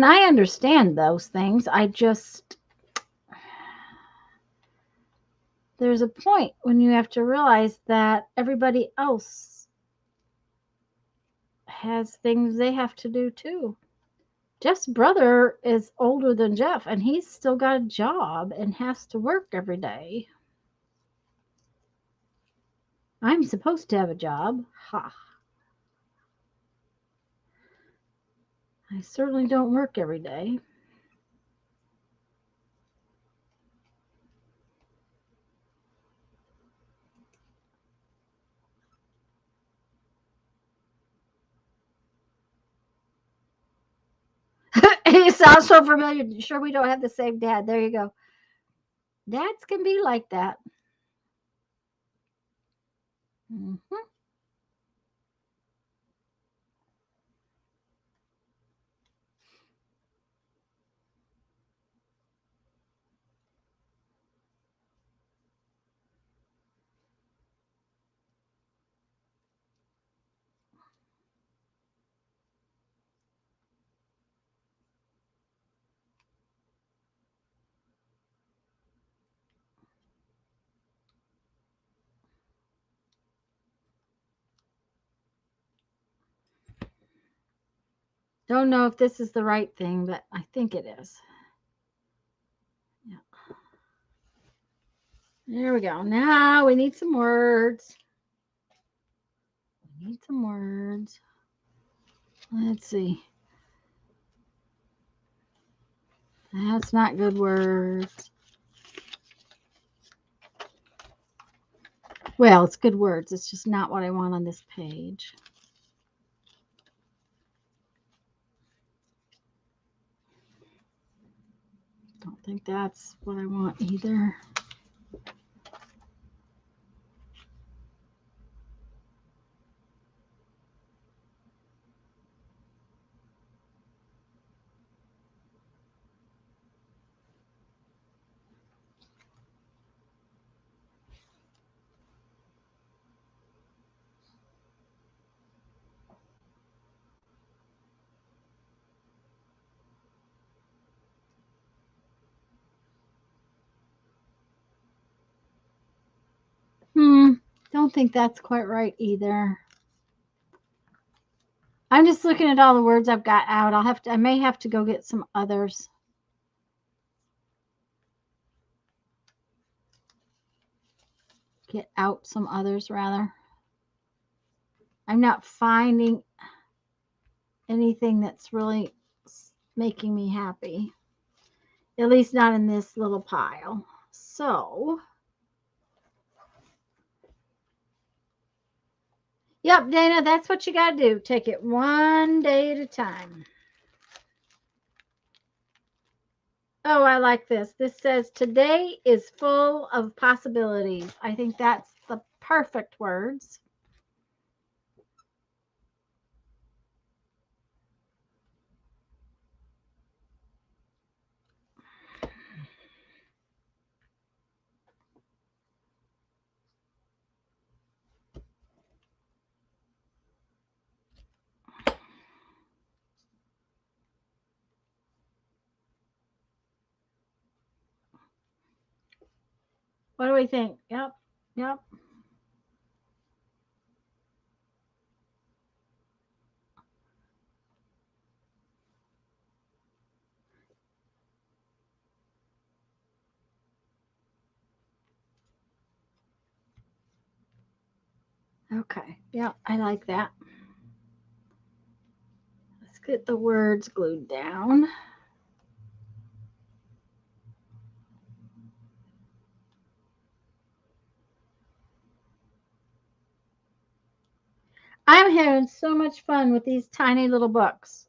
Speaker 1: I understand those things. There's a point when you have to realize that everybody else has things they have to do too. Jeff's brother is older than Jeff, and he's still got a job and has to work every day. I'm supposed to have a job. Ha. I certainly don't work every day. It sounds so familiar. Sure, we don't have the same dad. There you go. Dads can be like that. Mm-hmm. Don't know if this is the right thing, but I think it is. Yeah. There we go. Now we need some words. We need some words. Let's see. That's not good words. Well, it's good words. It's just not what I want on this page. Don't think that's what I want either. Don't think that's quite right either. I'm just looking at all the words I've got out. I may have to go get some others. Get out some others rather. I'm not finding anything that's really making me happy. At least not in this little pile. So, yep, Dana, that's what you got to do. Take it one day at a time. Oh, I like this. This says, today is full of possibilities. I think that's the perfect words. What do we think? Yep. Yep. Okay. Yep. I like that. Let's get the words glued down. I'm having so much fun with these tiny little books.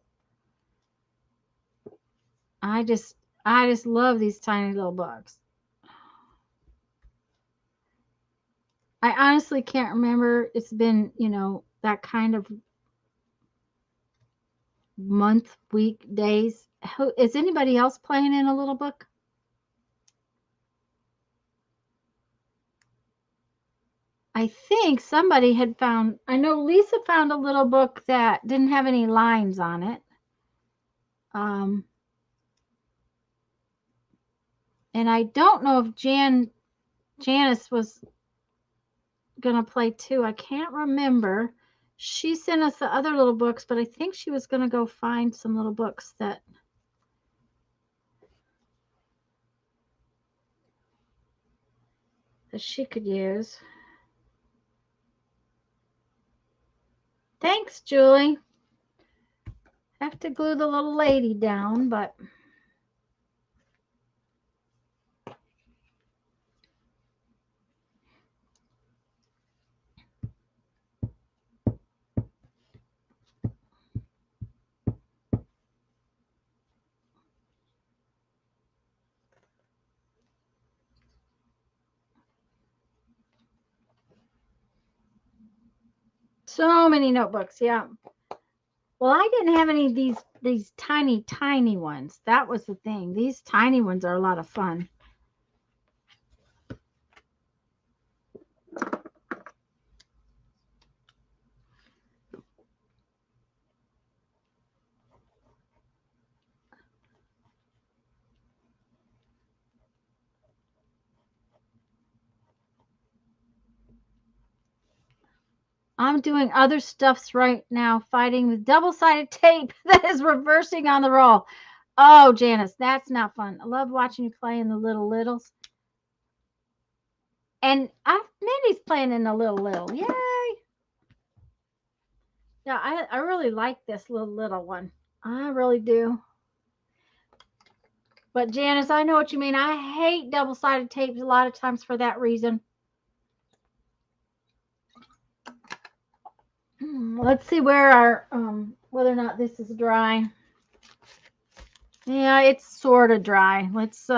Speaker 1: I just I just love these tiny little books. I honestly can't remember. It's been, that kind of month, week, days. Is anybody else playing in a little book? I think somebody had found, I know Lisa found a little book that didn't have any lines on it. Um, and I don't know if Janice was going to play too. I can't remember. She sent us the other little books, but I think she was going to go find some little books that she could use. Thanks, Julie. Have to glue the little lady down, but so many notebooks. Yeah. Well, I didn't have any of these tiny ones. That was the thing. These tiny ones are a lot of fun. I'm doing other stuffs right now, fighting with double-sided tape that is reversing on the roll. Oh, Janice, that's not fun. I love watching you play in the Little Littles. And Mindy's playing in the Little. Yay! Yeah, I really like this little one. I really do. But Janice, I know what you mean. I hate double-sided tapes a lot of times for that reason. Let's see where our whether or not this is dry. Yeah, it's sort of dry. Let's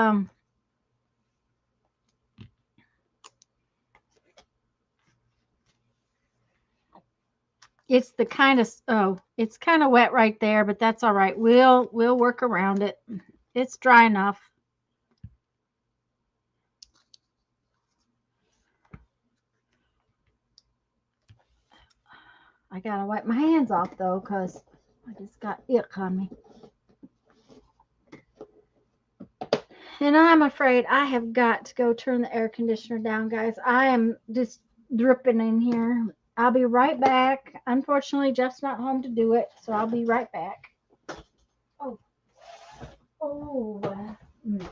Speaker 1: it's the kind of it's kind of wet right there, but that's all right. We'll work around it. It's dry enough. I gotta wipe my hands off though, because I just got ick on me. And I'm afraid I have got to go turn the air conditioner down, guys. I am just dripping in here. I'll be right back. Unfortunately, Jeff's not home to do it, so I'll be right back. Oh, oh. Mm.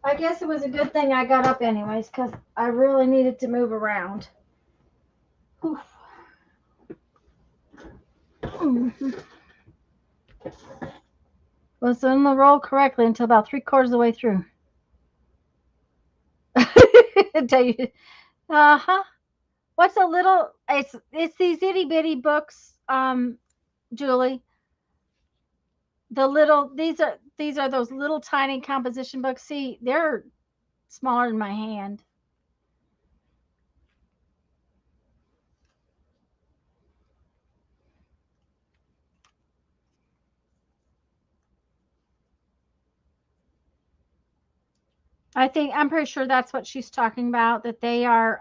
Speaker 1: I guess it was a good thing I got up anyways, because I really needed to move around. Oof. Mm-hmm. Was on the roll correctly until about 3/4 of the way through. Tell you, uh-huh. What's a little? It's these itty bitty books, Julie. The little these are those little tiny composition books. See, they're smaller than my hand. I'm pretty sure that's what she's talking about, that they are,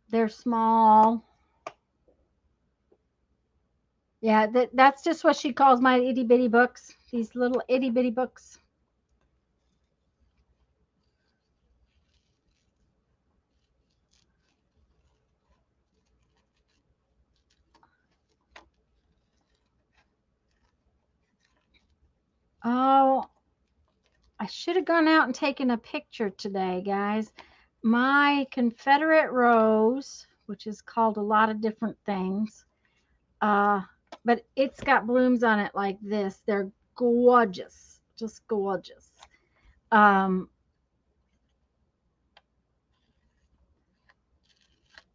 Speaker 1: they're small. Yeah, that's just what she calls my itty bitty books. These little itty bitty books. Oh, I should have gone out and taken a picture today, guys. My Confederate Rose, which is called a lot of different things, uh, but it's got blooms on it like this. They're gorgeous, just gorgeous. Um,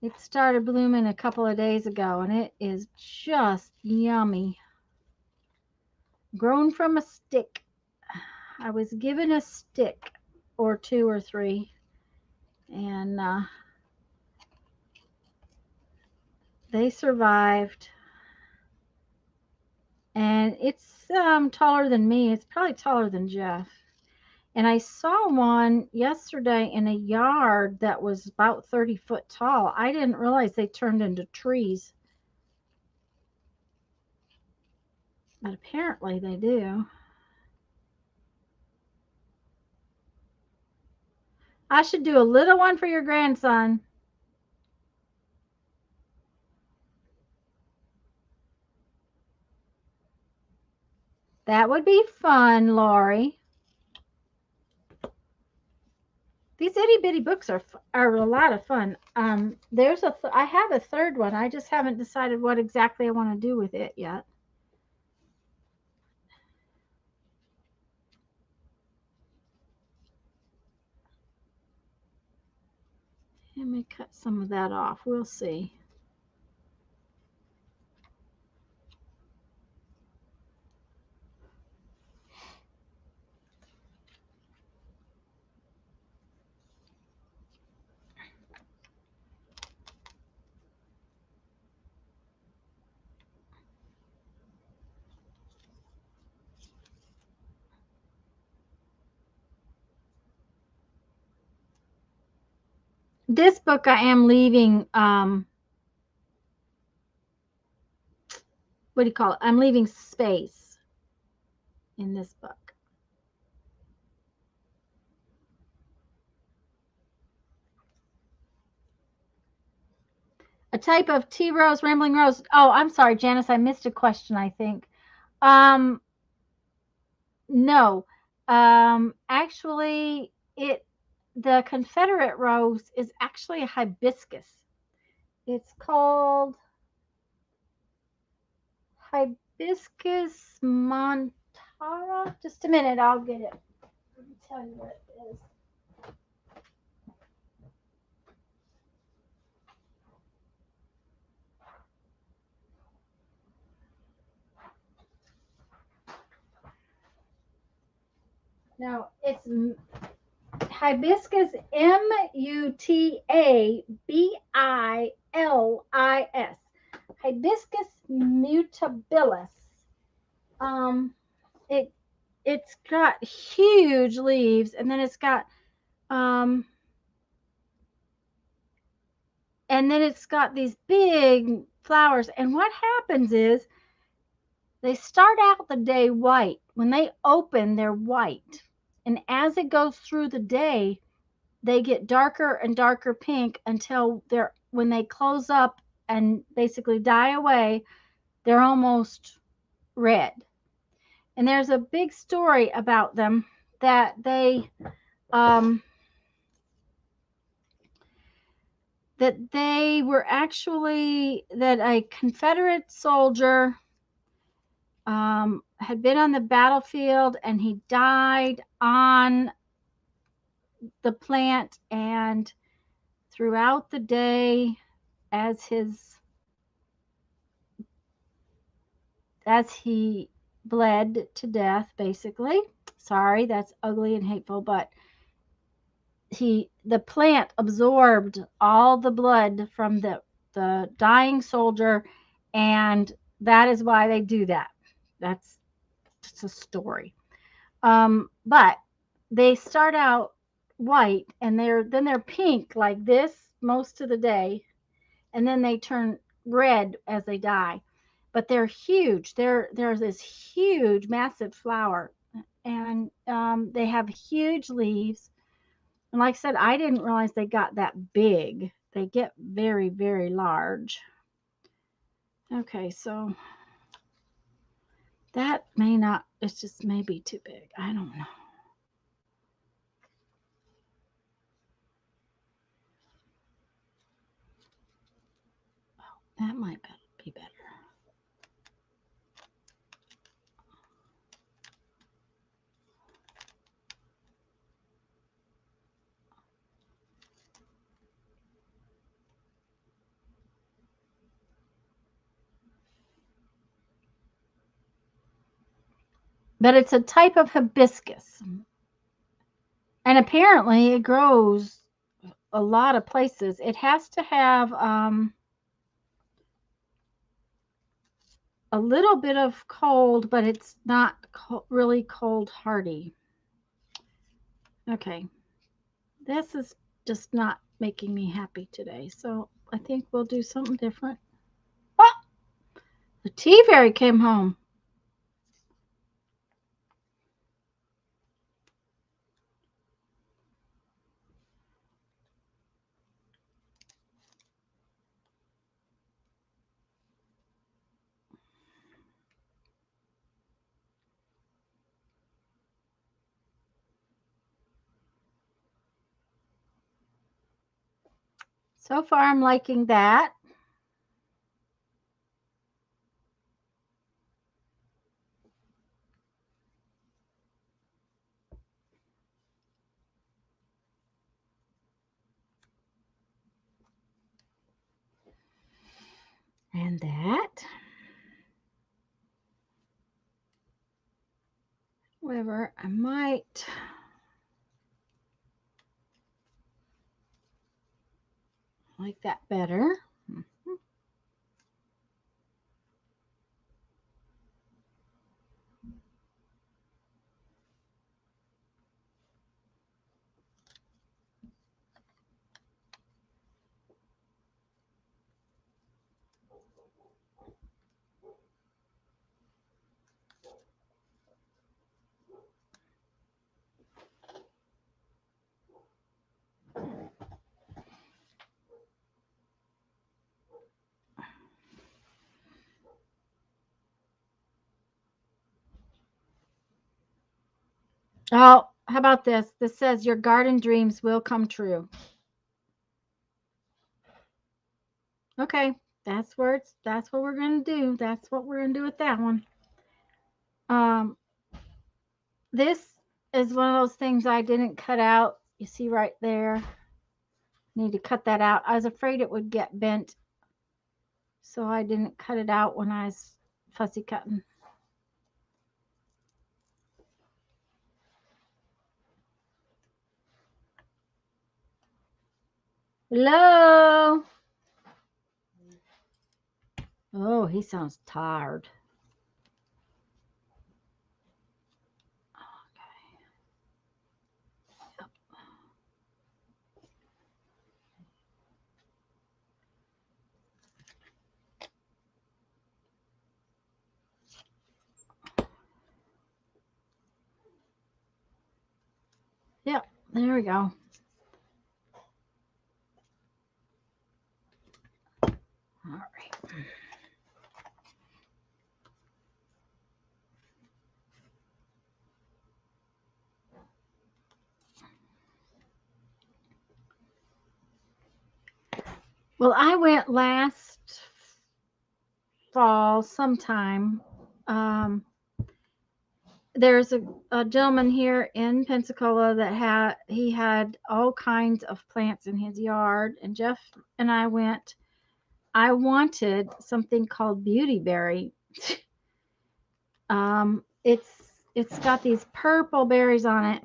Speaker 1: it started blooming a couple of days ago, and it is just yummy. Grown from a stick. I was given a stick or two or three, and they survived. And it's taller than me. It's probably taller than Jeff. And I saw one yesterday in a yard that was about 30 foot tall. I didn't realize they turned into trees, but apparently they do. I should do a little one for your grandson. That would be fun, Lori. These itty bitty books are a lot of fun. I have a third one. I just haven't decided what exactly I want to do with it yet. Let me cut some of that off. We'll see. This book I am leaving, what do you call it? I'm leaving space in this book. A type of tea rose, rambling rose. Oh, I'm sorry, Janice. I missed a question, I think. Um, no. Actually, the Confederate rose is actually a hibiscus. It's called Hibiscus montara. Just a minute, I'll get it. Let me tell you what it is. No, it's Hibiscus, Mutabilis. Hibiscus mutabilis. Um, it it's got huge leaves, and then um, it's got these big flowers. And what happens is they start out the day white. When they open, they're white, and as it goes through the day, they get darker and darker pink until when they close up and basically die away, they're almost red. And there's a big story about them that um, they were actually that a Confederate soldier had been on the battlefield, and he died on the plant, and throughout the day as he bled to death, basically. Sorry, that's ugly and hateful, but the plant absorbed all the blood from the dying soldier, and that is why they do that. That's just a story. But they start out white, and they're pink like this most of the day, and then they turn red as they die. But they're huge. They're this huge, massive flower, and they have huge leaves. And like I said, I didn't realize they got that big. They get very, very large. Okay, so that may not, it's just maybe too big. I don't know. That might be better. But it's a type of hibiscus. And apparently it grows a lot of places. It has to have a little bit of cold, but it's not really cold hardy. Okay, this is just not making me happy today. So I think we'll do something different. Oh, the tea fairy came home. So far, I'm liking that. And that. However, I might like that better. Oh, how about this? This says your garden dreams will come true. Okay, that's what we're gonna do. That's what we're gonna do with that one. Um, this is one of those things I didn't cut out. You see right there. Need to cut that out. I was afraid it would get bent, so I didn't cut it out when I was fussy cutting. Hello. Oh, he sounds tired. Yep, there we go. All right. Well, I went last fall sometime. There's a gentleman here in Pensacola that he had all kinds of plants in his yard, and Jeff and I went I wanted something called beautyberry. It's got these purple berries on it,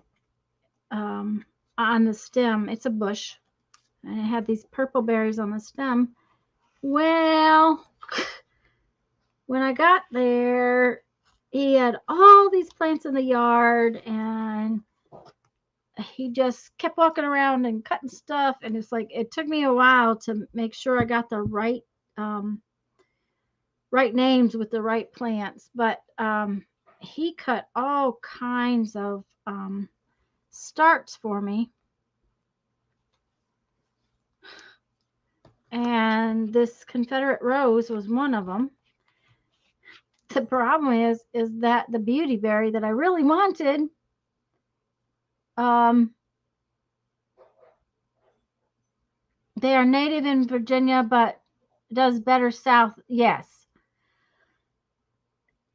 Speaker 1: on the stem. It's a bush, and it had these purple berries on the stem. Well, when I got there, he had all these plants in the yard, and he just kept walking around and cutting stuff. And it's like it took me a while to make sure I got the right names with the right plants. But he cut all kinds of starts for me. And this Confederate Rose was one of them. The problem is that the beautyberry that I really wanted, they are native in Virginia, but does better south. Yes.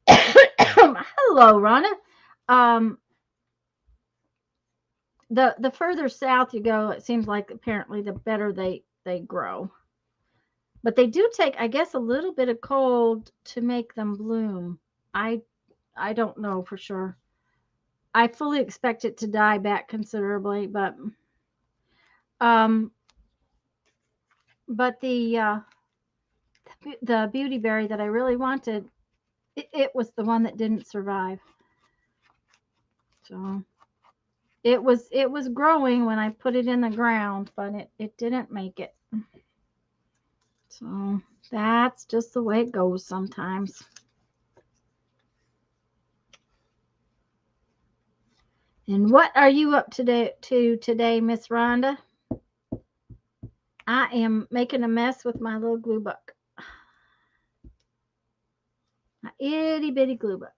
Speaker 1: Hello, Rhonda. The further south you go, it seems like apparently the better they grow. But they do take, I guess, a little bit of cold to make them bloom. I don't know for sure. I fully expect it to die back considerably, but um but the beautyberry that I really wanted, it was the one that didn't survive. So it was growing when I put it in the ground, but it didn't make it. So that's just the way it goes sometimes. And what are you up to today, Miss Rhonda? I am making a mess with my little glue book. My itty bitty glue book.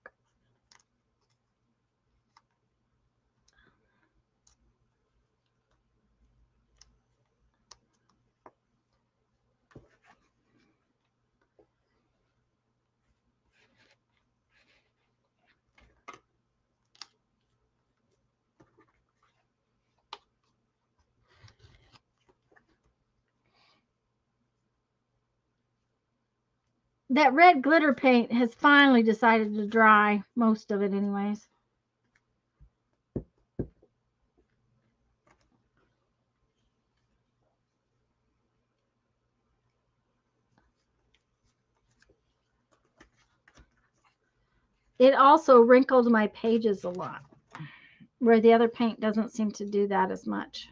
Speaker 1: That red glitter paint has finally decided to dry, most of it anyways. It also wrinkled my pages a lot, where the other paint doesn't seem to do that as much.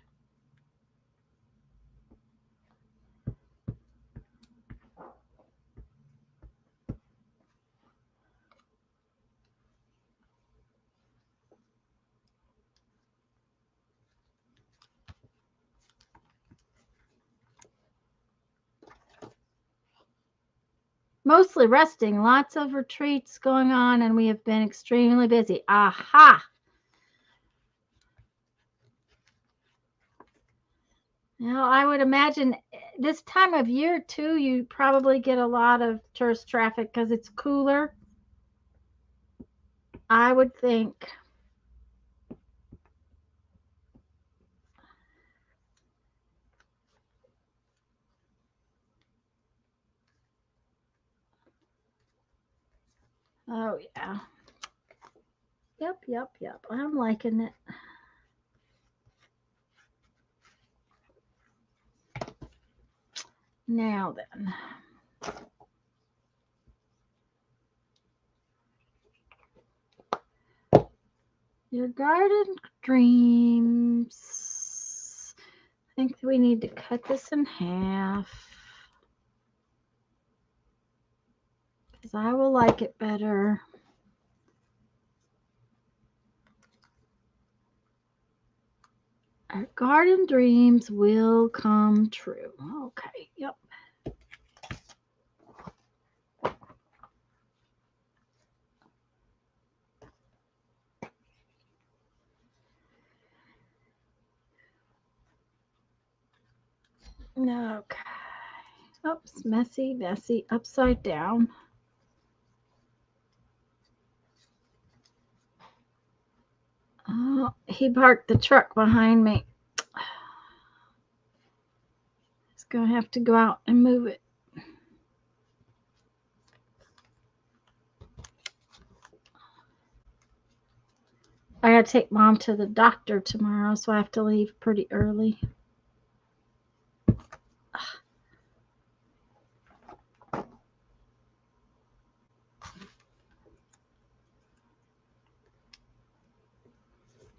Speaker 1: Mostly resting, lots of retreats going on, and we have been extremely busy. Aha! Now, I would imagine this time of year, too, you probably get a lot of tourist traffic because it's cooler. I would think. Oh, yeah. Yep. I'm liking it. Now then. Your garden dreams. I think we need to cut this in half, because I will like it better. Our garden dreams will come true. Okay, yep. Okay. Oops, messy, upside down. Oh, he parked the truck behind me. He's gonna have to go out and move it. I got to take Mom to the doctor tomorrow, so I have to leave pretty early.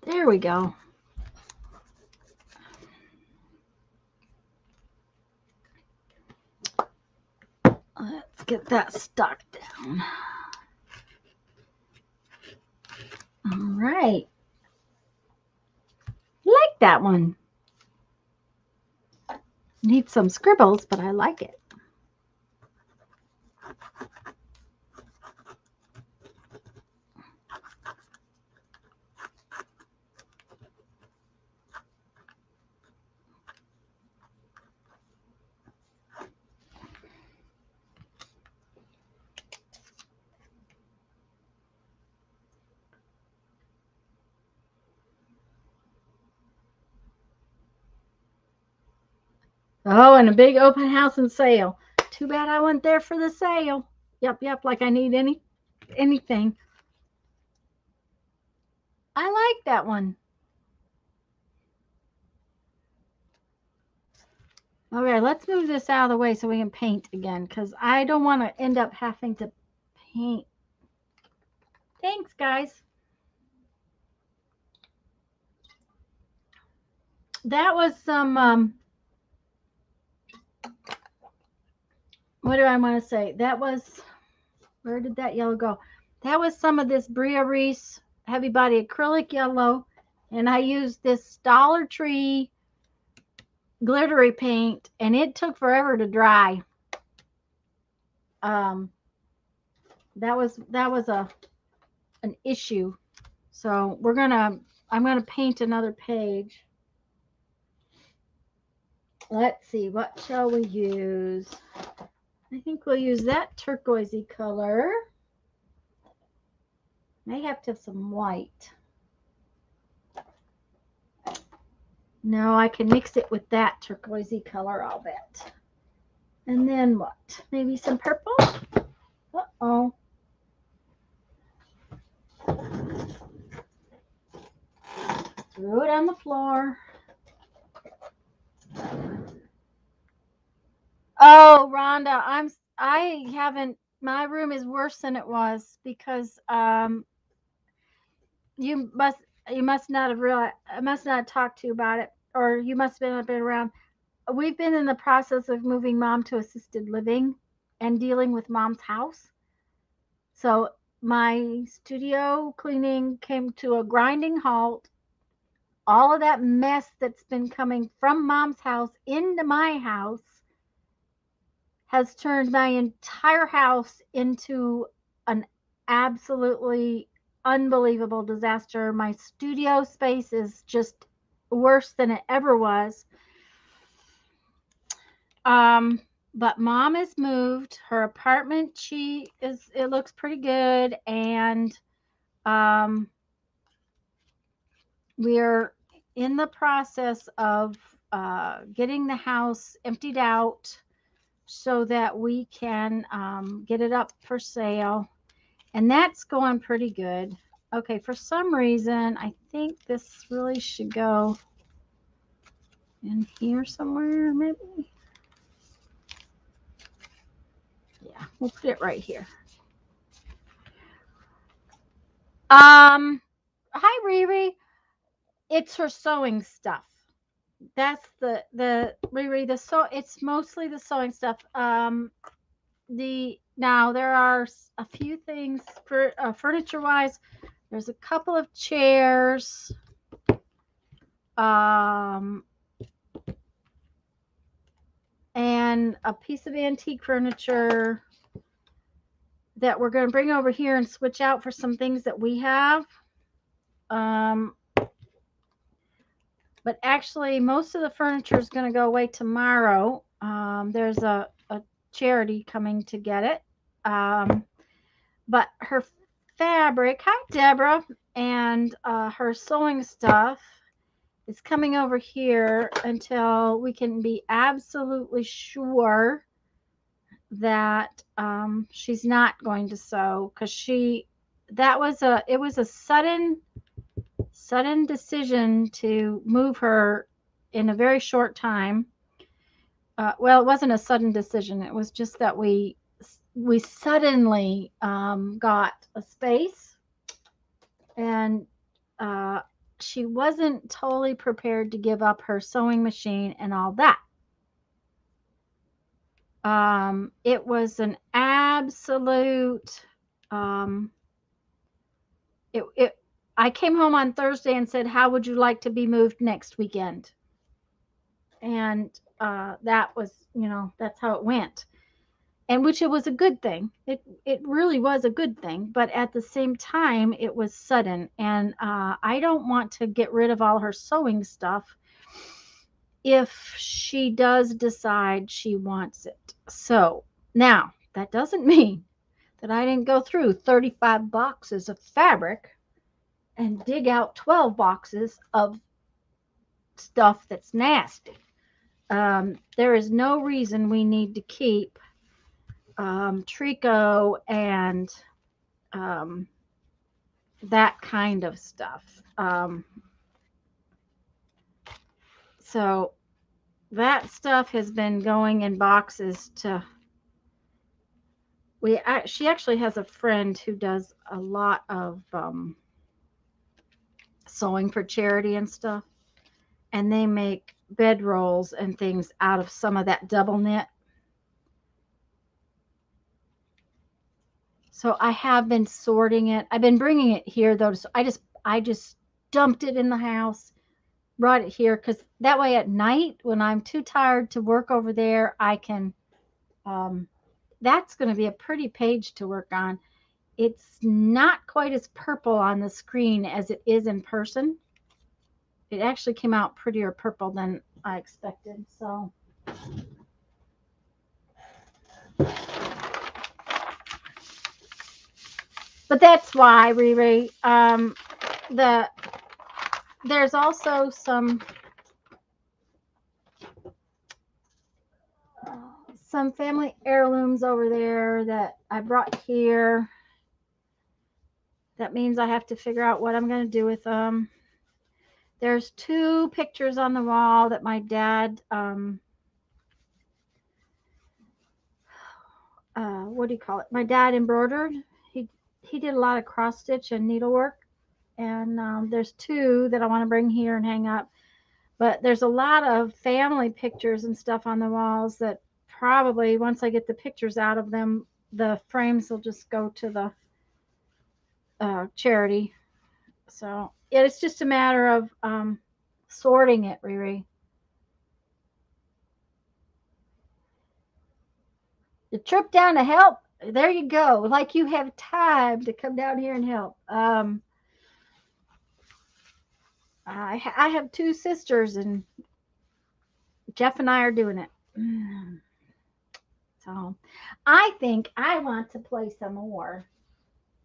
Speaker 1: There we go. Let's get that stuck down. All right. Like that one. Need some scribbles, but I like it. Oh, and a big open house and sale. Too bad I went there for the sale. Yep, like I need anything. I like that one. Okay, let's move this out of the way so we can paint again, because I don't want to end up having to paint. Thanks, guys. That was some, what do I want to say? That was, where did that yellow go? That was some of this Bria Reese heavy body acrylic yellow, and I used this Dollar Tree glittery paint, and it took forever to dry. That was an issue. So I'm gonna paint another page. Let's see, what shall we use? I think we'll use that turquoisey color. May have to have some white. No, I can mix it with that turquoisey color, I'll bet. And then what? Maybe some purple? Uh-oh. Threw it on the floor. Oh, Rhonda, I haven't, my room is worse than it was because you must not have realized, I must not have talked to you about it, or you must have been around. We've been in the process of moving Mom to assisted living and dealing with Mom's house. So my studio cleaning came to a grinding halt. All of that mess that's been coming from Mom's house into my house has turned my entire house into an absolutely unbelievable disaster. My studio space is just worse than it ever was. But Mom has moved. Her apartment, it looks pretty good, and we're in the process of getting the house emptied out so that we can get it up for sale. And that's going pretty good. Okay, for some reason, I think this really should go in here somewhere, maybe. Yeah, we'll put it right here. Hi, Riri. It's her sewing stuff. That's the Riri. It's mostly the sewing stuff. Now there are a few things for furniture wise. There's a couple of chairs, and a piece of antique furniture that we're going to bring over here and switch out for some things that we have. But actually, most of the furniture is going to go away tomorrow. There's a charity coming to get it. But her fabric, hi Deborah, and her sewing stuff is coming over here until we can be absolutely sure that she's not going to sew, because it was a sudden sudden decision to move her in a very short time. Well, it wasn't a sudden decision. It was just that we suddenly got a space, and she wasn't totally prepared to give up her sewing machine and all that. It was an absolute. Um, it. I came home on Thursday and said, "How would you like to be moved next weekend?" And that was, that's how it went. And which it was a good thing. It really was a good thing. But at the same time, it was sudden, and I don't want to get rid of all her sewing stuff if she does decide she wants it. So now that doesn't mean that I didn't go through 35 boxes of fabric and dig out 12 boxes of stuff that's nasty. There is no reason we need to keep tricot and that kind of stuff. So that stuff has been going in boxes to. She actually has a friend who does a lot of sewing for charity and stuff, and they make bed rolls and things out of some of that double knit. So I have been sorting it. I've been bringing it here though. So I just dumped it in the house, brought it here, because that way at night when I'm too tired to work over there, I can. That's going to be a pretty page to work on. It's not quite as purple on the screen as it is in person. It actually came out prettier purple than I expected. So but that's why, Riri. There's also some family heirlooms over there that I brought here. That means I have to figure out what I'm going to do with them. There's 2 pictures on the wall that my dad, what do you call it? My dad embroidered. He did a lot of cross stitch and needlework. And there's 2 that I want to bring here and hang up. But there's a lot of family pictures and stuff on the walls that probably once I get the pictures out of them, the frames will just go to the charity. So yeah, it's just a matter of sorting it, Riri. The trip down to help, there you go. Like you have time to come down here and help. I have 2 sisters, and Jeff and I are doing it. So I think I want to play some more.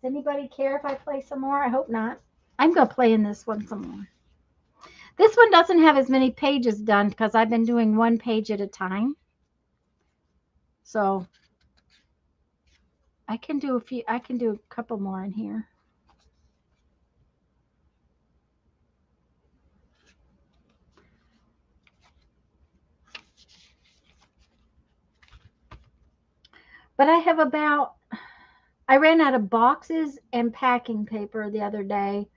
Speaker 1: Does anybody care if I play some more? I hope not. I'm going to play in this one some more. This one doesn't have as many pages done because I've been doing 1 page at a time. So I can do a couple more in here. But I ran out of boxes and packing paper the other day.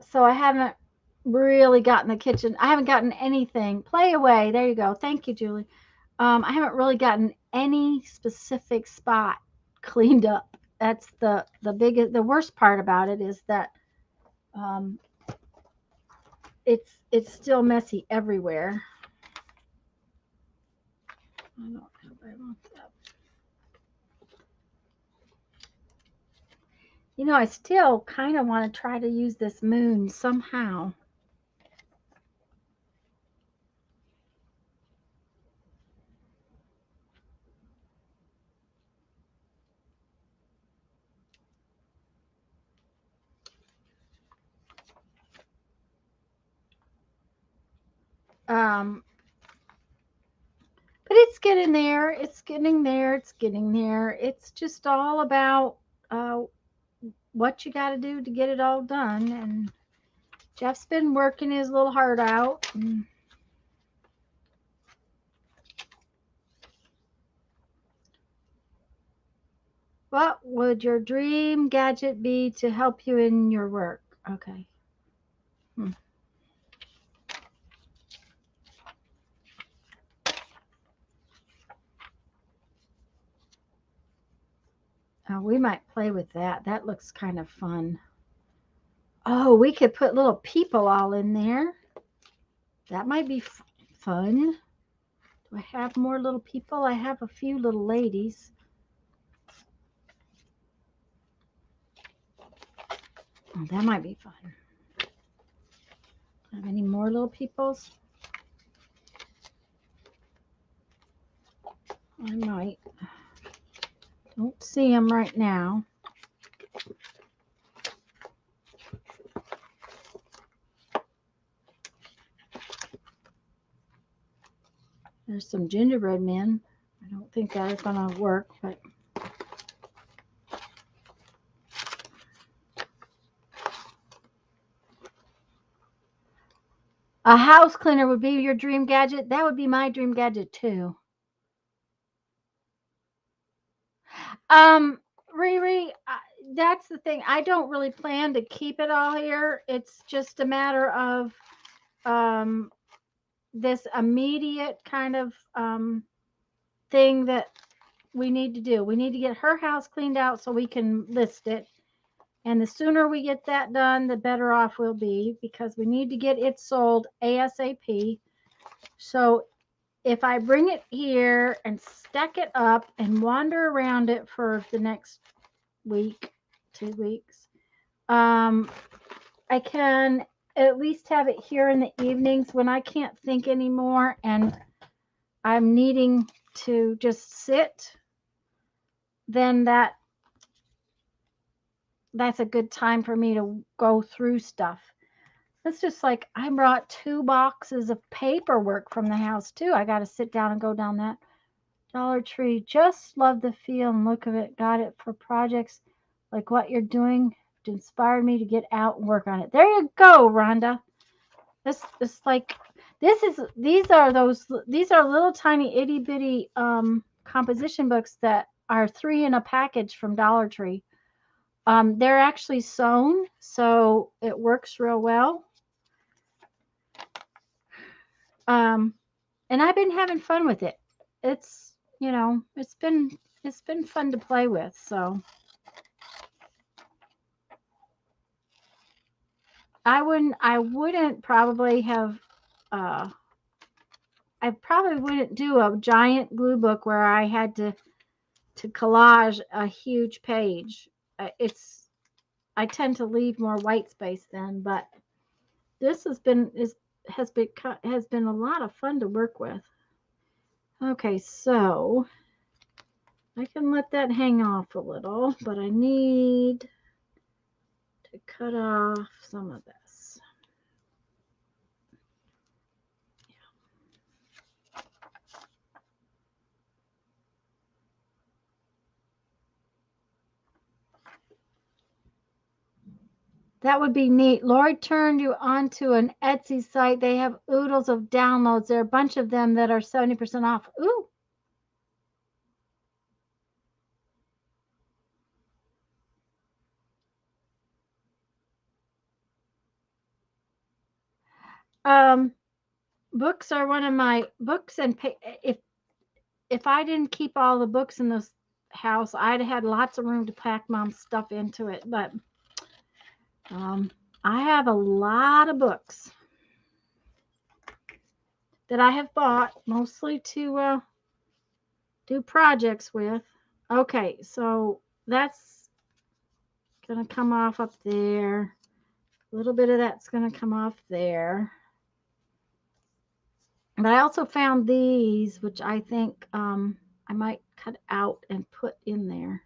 Speaker 1: So I haven't really gotten the kitchen. I haven't gotten anything. Play away. There you go. Thank you, Julie. I haven't really gotten any specific spot cleaned up. That's the worst part about it is that it's still messy everywhere. I don't know if I want that. I still kind of want to try to use this moon somehow. But it's getting there. It's getting there. It's getting there. It's just all about what you got to do to get it all done. And Jeff's been working his little heart out. What would your dream gadget be to help you in your work? Okay. Oh, we might play with that. That looks kind of fun. Oh, we could put little people all in there. That might be fun. Do I have more little people? I have a few little ladies. Oh, that might be fun. Have any more little peoples? I might. Don't see them right now. There's some gingerbread men. I don't think that is going to work, but a house cleaner would be your dream gadget. That would be my dream gadget too. Riri, that's the thing. I don't really plan to keep it all here. It's just a matter of this immediate kind of thing that we need to do. We need to get her house cleaned out so we can list it. And the sooner we get that done, the better off we'll be, because we need to get it sold ASAP. So if I bring it here and stack it up and wander around it for the next week, 2 weeks, I can at least have it here in the evenings when I can't think anymore and I'm needing to just sit. Then that's a good time for me to go through stuff. It's just like I brought 2 boxes of paperwork from the house too. I got to sit down and go down that. Dollar Tree. Just love the feel and look of it. Got it for projects like what you're doing. It inspired me to get out and work on it. There you go, Rhonda. These are little tiny itty bitty composition books that are 3 in a package from Dollar Tree. They're actually sewn, so it works real well. And I've been having fun with it. It's, it's been fun to play with. So I wouldn't probably have, I probably wouldn't do a giant glue book where I had to collage a huge page. I tend to leave more white space then, but this has been a lot of fun to work with. Okay, so I can let that hang off a little, but I need to cut off some of this. That would be neat. Lori turned you onto an Etsy site. They have oodles of downloads. There are a bunch of them that are 70% off. Ooh. Books are one of my books, and if I didn't keep all the books in this house, I'd had lots of room to pack Mom's stuff into it. But I have a lot of books that I have bought, mostly to do projects with. Okay, so that's going to come off up there. A little bit of that's going to come off there. But I also found these, which I think I might cut out and put in there.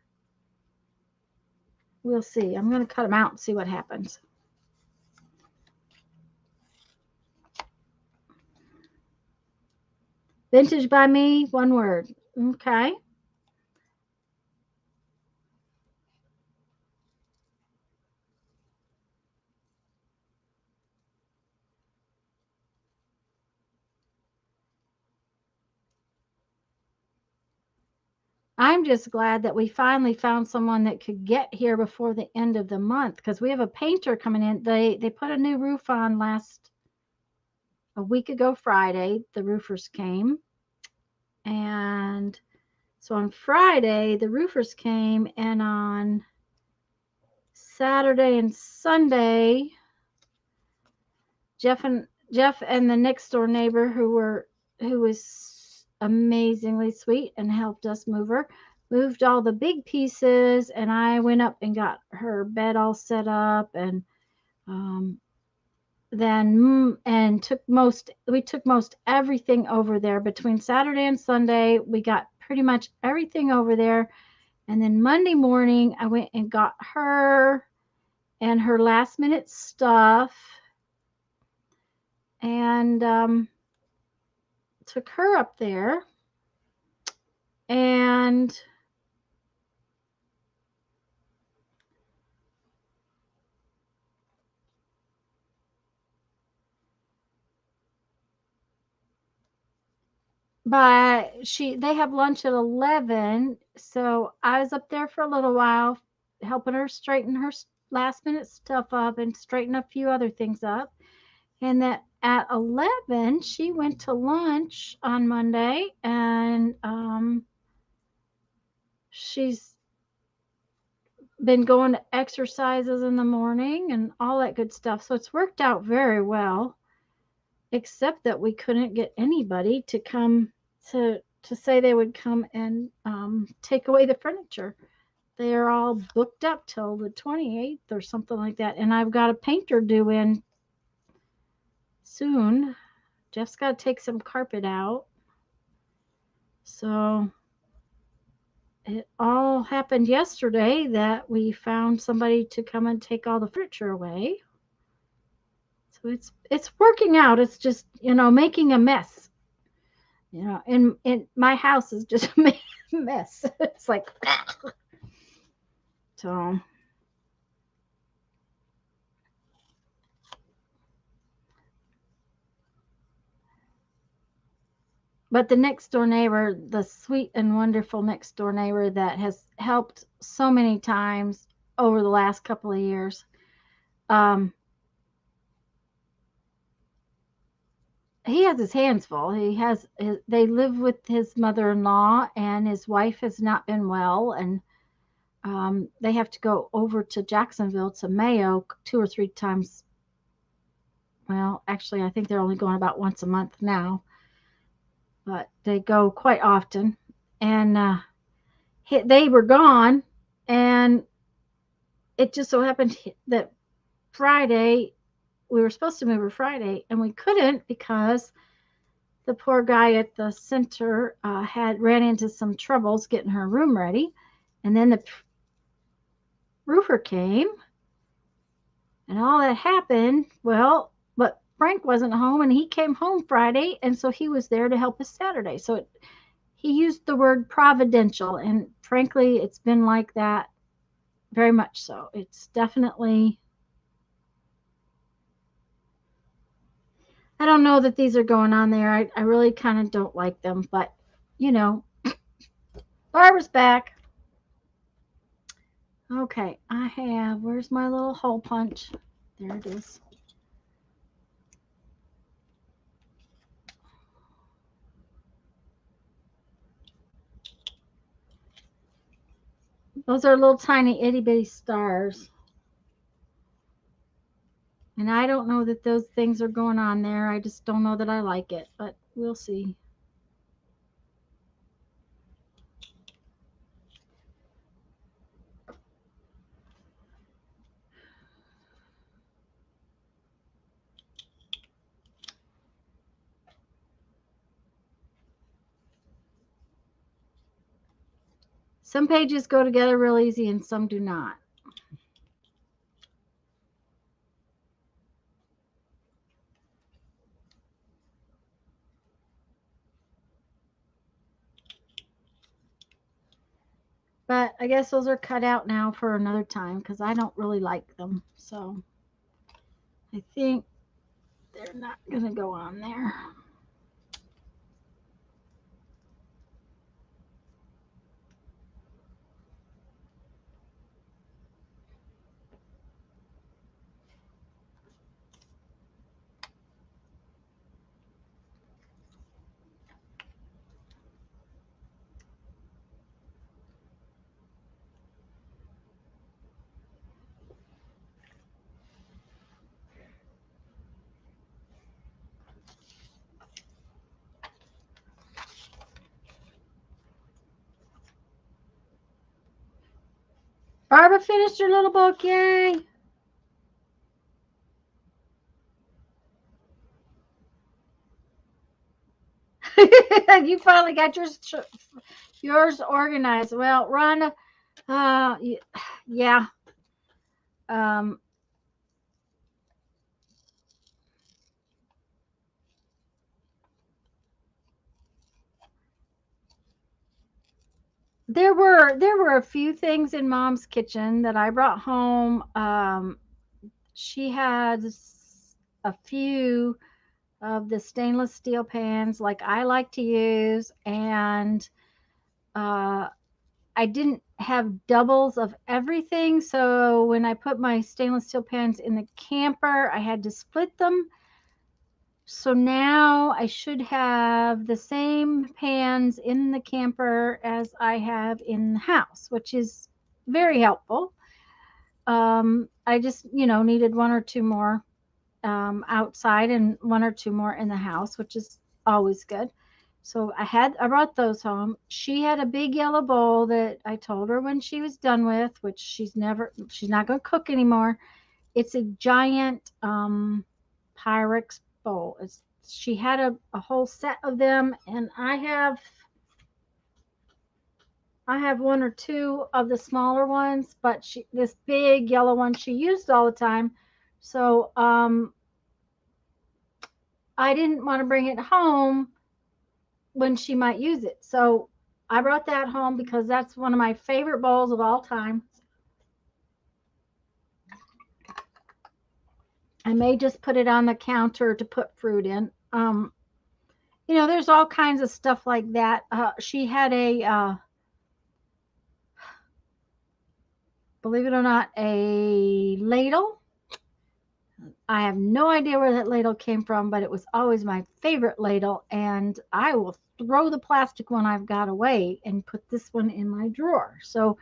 Speaker 1: We'll see. I'm going to cut them out and see what happens. Vintage by me, one word. Okay. I'm just glad that we finally found someone that could get here before the end of the month, because we have a painter coming in. They put a new roof on a week ago Friday. The roofers came, and so on Friday the roofers came, and on Saturday and Sunday Jeff and the next door neighbor, who was amazingly sweet and helped us moved all the big pieces, and I went up and got her bed all set up, and um, then and we took most everything over there between Saturday and Sunday. We got pretty much everything over there, and then Monday morning I went and got her and her last minute stuff, and took her up there, and but they have lunch at 11, so I was up there for a little while helping her straighten her last minute stuff up and straighten a few other things up. And that at 11 she went to lunch on Monday, and she's been going to exercises in the morning and all that good stuff. So it's worked out very well, except that we couldn't get anybody to come to say they would come and take away the furniture. They are all booked up till the 28th or something like that, and I've got a painter due in soon. Jeff's got to take some carpet out. So it all happened yesterday that we found somebody to come and take all the furniture away. So it's working out. It's just, making a mess. In my house is just a mess. It's like so. But the next door neighbor, the sweet and wonderful next door neighbor that has helped so many times over the last couple of years, um, he has his hands full. They live with his mother-in-law, and his wife has not been well, and they have to go over to Jacksonville to Mayo 2 or 3 times. Well, actually, I think they're only going about once a month now, but they go quite often. And they were gone, and it just so happened that Friday, we were supposed to move her Friday, and we couldn't because the poor guy at the center had ran into some troubles getting her room ready, and then the roofer came, and all that happened. Well, but Frank wasn't home, and he came home Friday, and so he was there to help us Saturday. So he used the word providential, and frankly, it's been like that very much so. It's definitely, I don't know that these are going on there. I really kind of don't like them, but you know, Barbara's back. Okay, where's my little hole punch? There it is. Those are little tiny itty bitty stars. And I don't know that those things are going on there. I just don't know that I like it, but we'll see. Some pages go together real easy and some do not. But I guess those are cut out now for another time because I don't really like them. So I think they're not going to go on there. Barbara finished her little book. Yay. You finally got yours organized. Well, Rhonda, uh, yeah. Um, there were a few things in Mom's kitchen that I brought home. She has a few of the stainless steel pans like I like to use, and uh, I didn't have doubles of everything. So when I put my stainless steel pans in the camper, I had to split them. So now I should have the same pans in the camper as I have in the house, which is very helpful. I just, needed one or two more outside and one or two more in the house, which is always good. So I brought those home. She had a big yellow bowl that I told her when she was done with, which she's not going to cook anymore. It's a giant Pyrex bowl. She had a whole set of them, and I have one or two of the smaller ones, but this big yellow one she used all the time. So I didn't want to bring it home when she might use it. So I brought that home because that's one of my favorite bowls of all time. I may just put it on the counter to put fruit in. There's all kinds of stuff like that. She had believe it or not, a ladle. I have no idea where that ladle came from, but it was always my favorite ladle, and I will throw the plastic one I've got away and put this one in my drawer. So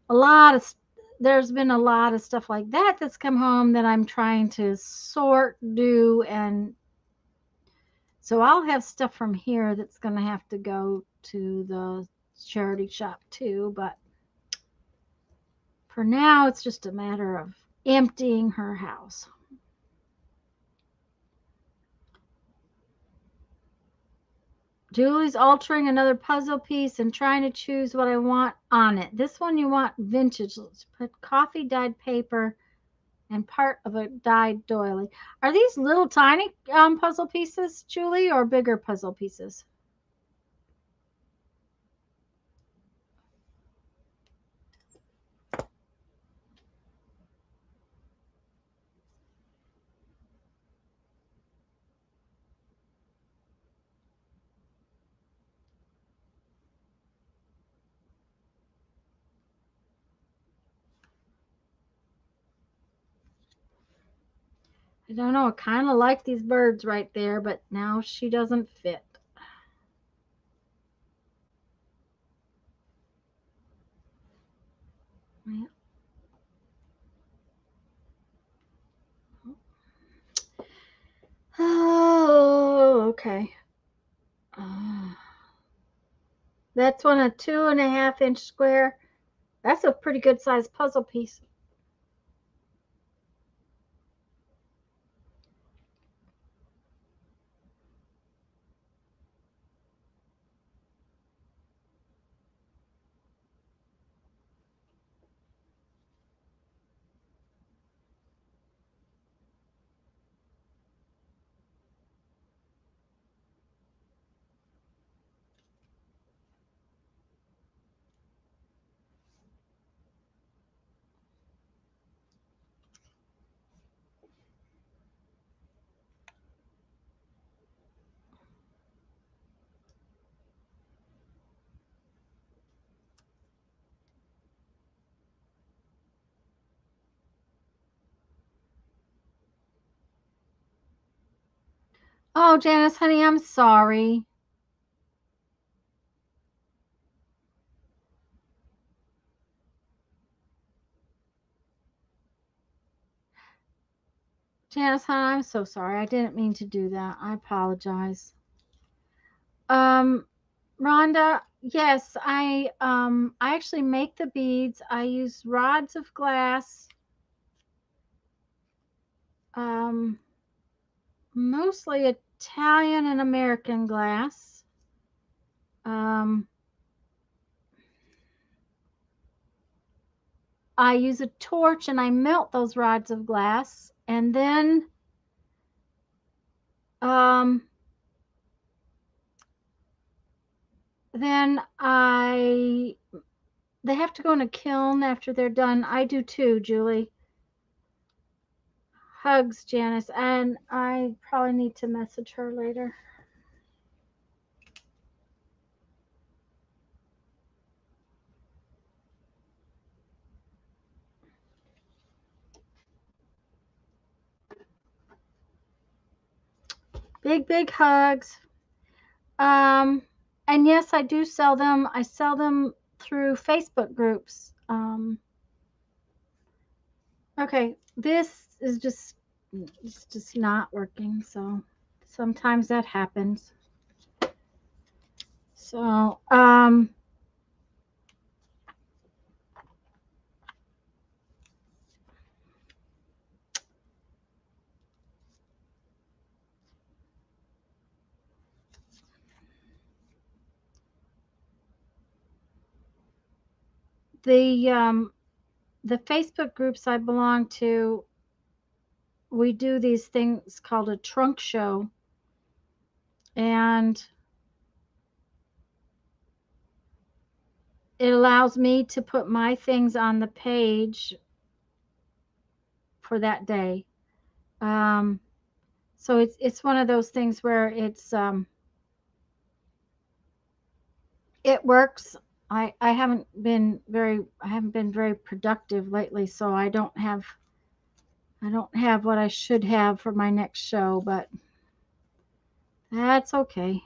Speaker 1: a lot of there's been a lot of stuff like that that's come home that I'm trying to sort, do, and so I'll have stuff from here that's going to have to go to the charity shop too, but for now it's just a matter of emptying her house. Julie's altering another puzzle piece and trying to choose what I want on it. This one you want vintage. Let's put coffee dyed paper and part of a dyed doily. Are these little tiny puzzle pieces, Julie, or bigger puzzle pieces? I don't know. I kind of like these birds right there, but now she doesn't fit. Oh, okay. Uh, that's one a 2.5 inch square. That's a pretty good sized puzzle piece. Oh, Janice, honey, I'm sorry. Janice, honey, I'm so sorry. I didn't mean to do that. I apologize. Um, Rhonda, Yes, I actually make the beads. I use rods of glass, um, mostly Italian and American glass. Um, I use a torch and I melt those rods of glass, and um, then I they have to go in a kiln after they're done. I do too, Julie. Hugs, Janice, and I probably need to message her later. Big, big hugs. Um, and yes, I do sell them. I sell them through Facebook groups. Okay, this is just it's just not working. So sometimes that happens. So the um, the Facebook groups I belong to, we do these things called a trunk show, and it allows me to put my things on the page for that day. Um, so it's one of those things where it works. I haven't been very productive lately, so I don't have what I should have for my next show, but that's okay.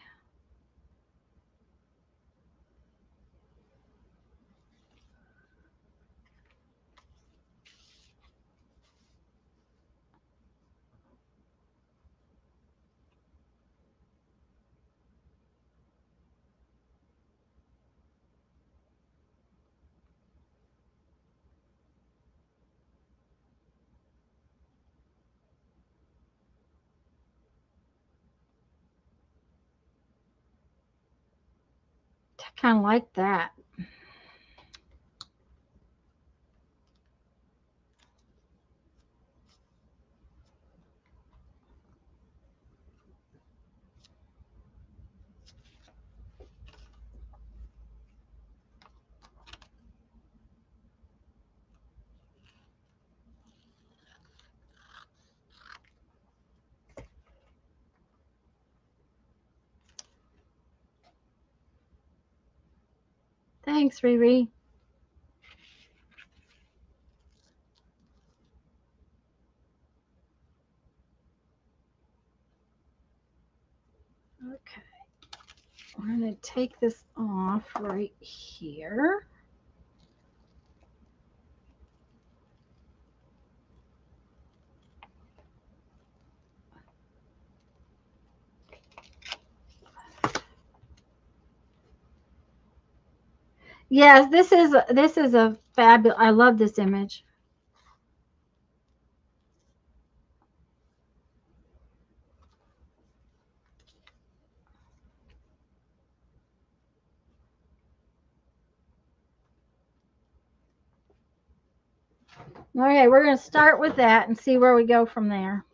Speaker 1: I kind of like that. Thanks, Riri. Okay, we're going to take this off right here. Yes, this is a fabulous. I love this image. Okay, we're going to start with that and see where we go from there.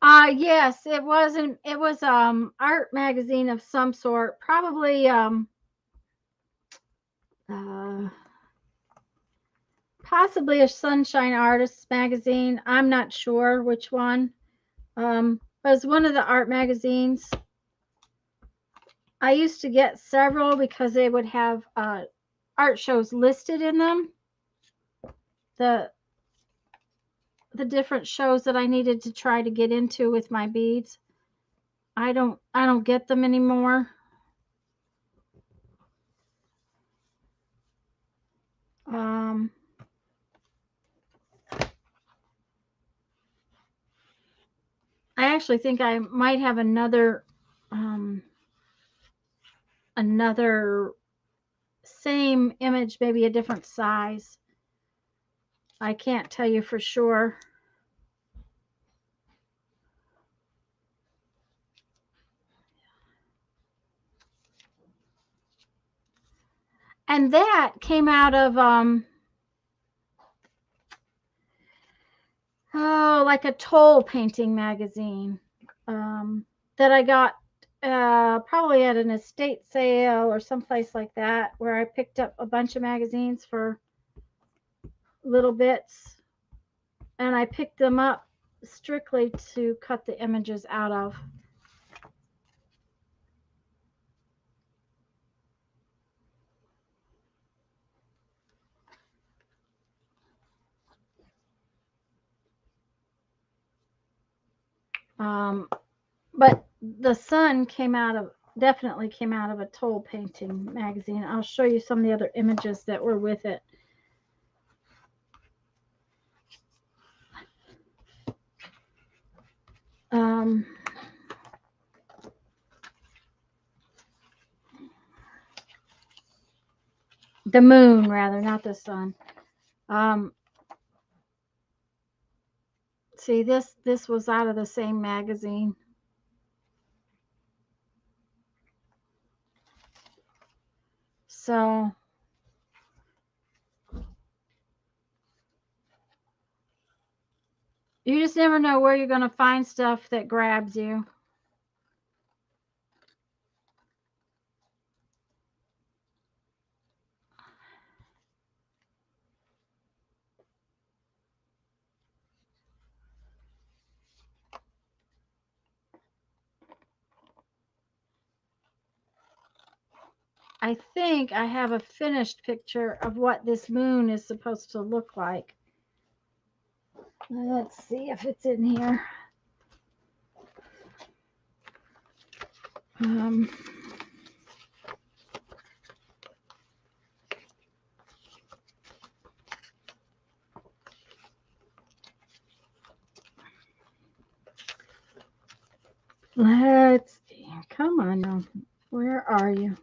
Speaker 1: Yes, it wasn't. It was art magazine of some sort, probably uh possibly a Sunshine Artists magazine. I'm not sure which one. But it's one of the art magazines. I used to get several because they would have art shows listed in them. The the different shows that I needed to try to get into with my beads. I don't get them anymore. Um, I actually think I might have um, another same image, maybe a different size. I can't tell you for sure. And that came out of like a toll painting magazine that I got probably at an estate sale or someplace like that, where I picked up a bunch of magazines for little bits, and I picked them up strictly to cut the images out of. Um, but the sun definitely came out of a toll painting magazine. I'll show you some of the other images that were with it. Um, the moon, rather, not the sun. Um, see, this was out of the same magazine. So you just never know where you're going to find stuff that grabs you. I think I have a finished picture of what this moon is supposed to look like. Let's see if it's in here. Um, let's see. Come on now. Where are you?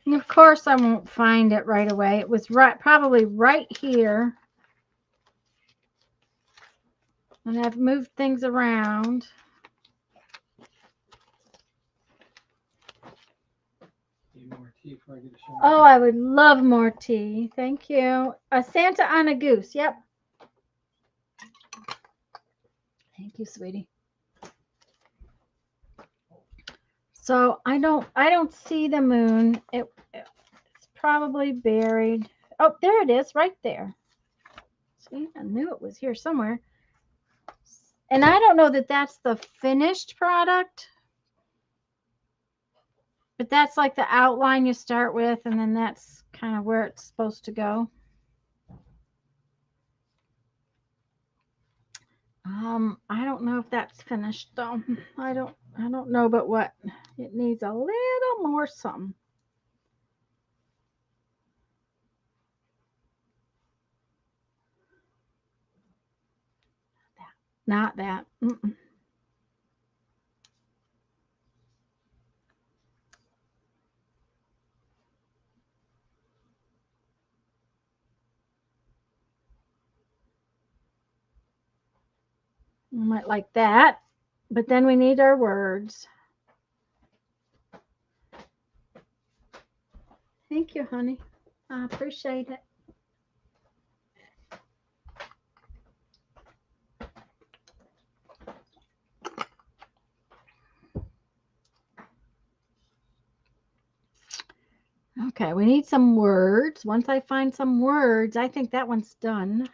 Speaker 1: Of course, I won't find it right away. It was probably right here. And I've moved things around.
Speaker 2: More tea before I get a shower.
Speaker 1: Oh, I would love more tea. Thank you. A Santa on a goose. Yep. Thank you, sweetie. So I don't see the moon. It's probably buried. Oh, there it is, right there. See, I knew it was here somewhere. And I don't know that that's the finished product, but that's like the outline you start with, and then that's kind of where it's supposed to go. I don't know if that's finished though. I don't know, but what? It needs a little more something. Not that. Mm-mm. You might like that. But then we need our words. Thank you, honey. I appreciate it. Okay, we need some words. Once I find some words, I think that one's done.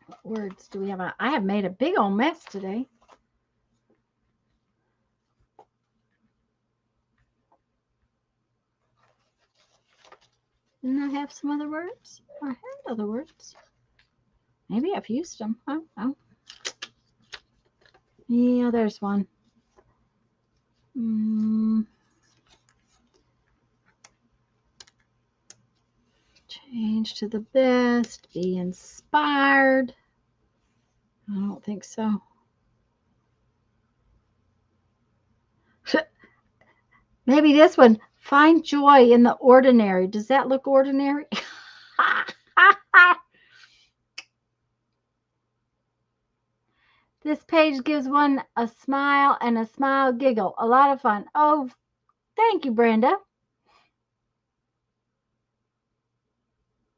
Speaker 1: What words do we have? I have made a big old mess today. Didn't I have some other words? I had other words. Maybe I've used them. Oh. Yeah, there's one. Change to the best. Be inspired. I don't think so. Maybe this one. Find joy in the ordinary. Does that look ordinary? This page gives one a smile and a smile giggle. A lot of fun. Oh, thank you, Brenda.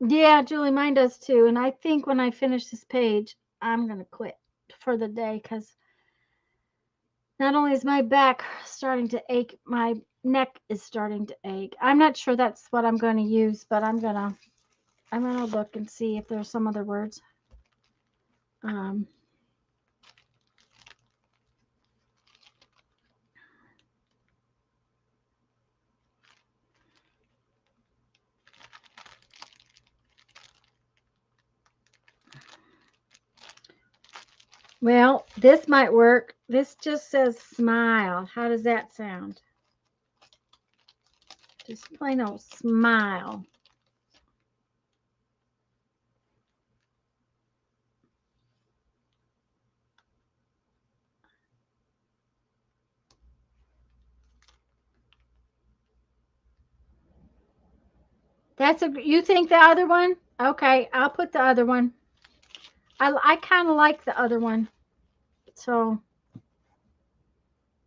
Speaker 1: Yeah, Julie, mine does too. And I think when I finish this page, I'm going to quit for the day because not only is my back starting to ache, my neck is starting to ache. I'm not sure that's what I'm going to use, but I'm gonna look and see if there's some other words. Well, this might work. This just says smile. How does that sound? Just plain old smile. You think the other one? Okay, I'll put the other one. I kind of like the other one. So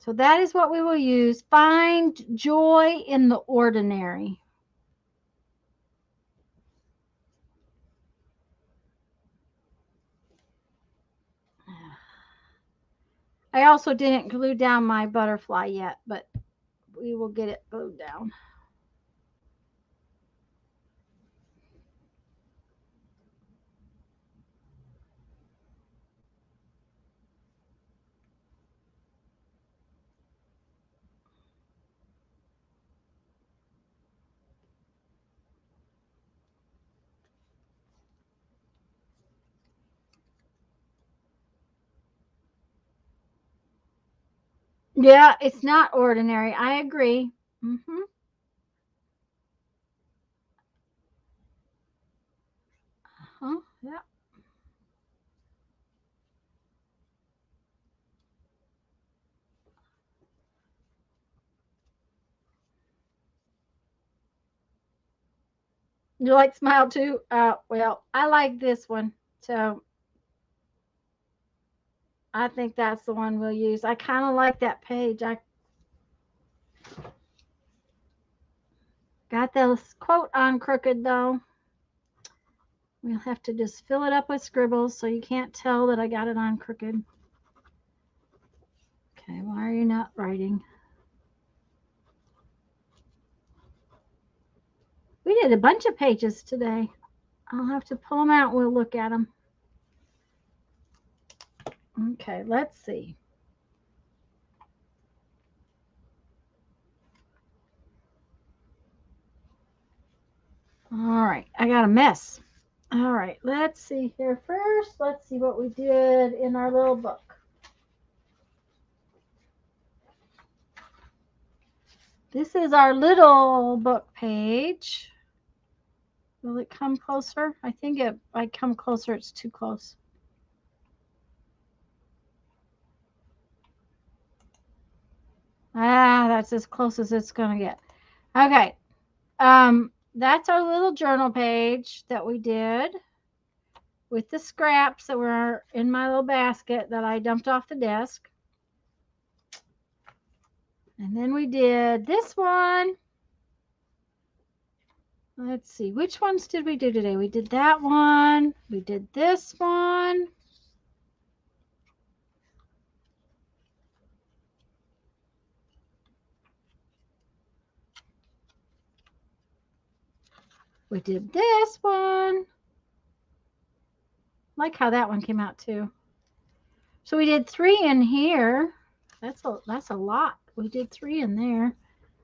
Speaker 1: that is what we will use. Find joy in the ordinary. I also didn't glue down my butterfly yet, but we will get it glued down. Yeah, it's not ordinary. I agree. Mm-hmm. Uh-huh. Yeah. You like smile too? Well, I like this one. So I think that's the one we'll use. I kind of like that page. I got this quote on crooked though. We'll have to just fill it up with scribbles so you can't tell that I got it on crooked. Okay, why are you not writing? We did a bunch of pages today. I'll have to pull them out and we'll look at them. Okay, let's see. All right, I got a mess. All right, let's see here first. Let's see what we did in our little book. This is our little book page. Will it come closer? I think if I come closer, it's too close. That's as close as it's going to get. Okay. That's our little journal page that we did. with the scraps that were in my little basket that I dumped off the desk. And then we did this one. Let's see, which ones did we do today? We did that one. We did this one. We did this one. Like how that one came out too. So we did 3 in here. That's a lot. We did 3 in there.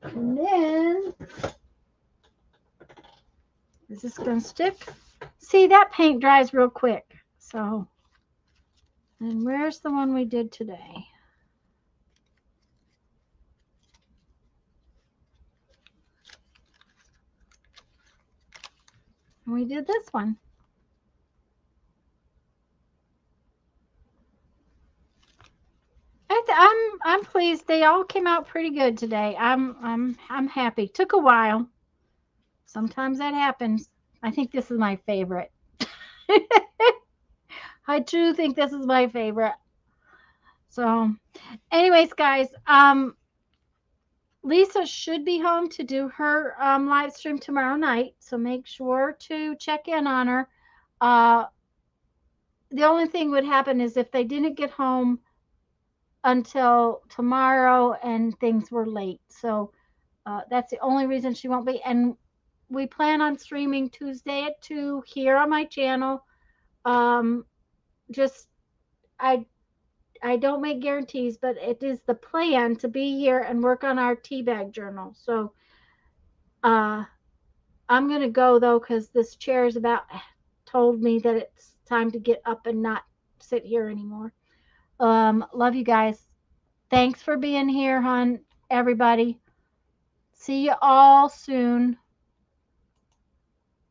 Speaker 1: And then, is this going to stick? See, that paint dries real quick. So, and where's the one we did today? And we did this one. I'm pleased. They all came out pretty good today. I'm happy. Took a while. Sometimes that happens. I think this is my favorite. I do think this is my favorite. So, anyways, guys, Lisa should be home to do her live stream tomorrow night. So make sure to check in on her. The only thing would happen is if they didn't get home until tomorrow and things were late. So that's the only reason she won't be. And we plan on streaming Tuesday at 2 here on my channel. Just I don't make guarantees, but it is the plan to be here and work on our tea bag journal. So I'm going to go though, because this chair is about told me that it's time to get up and not sit here anymore. Love you guys. Thanks for being here, hon, everybody. See you all soon.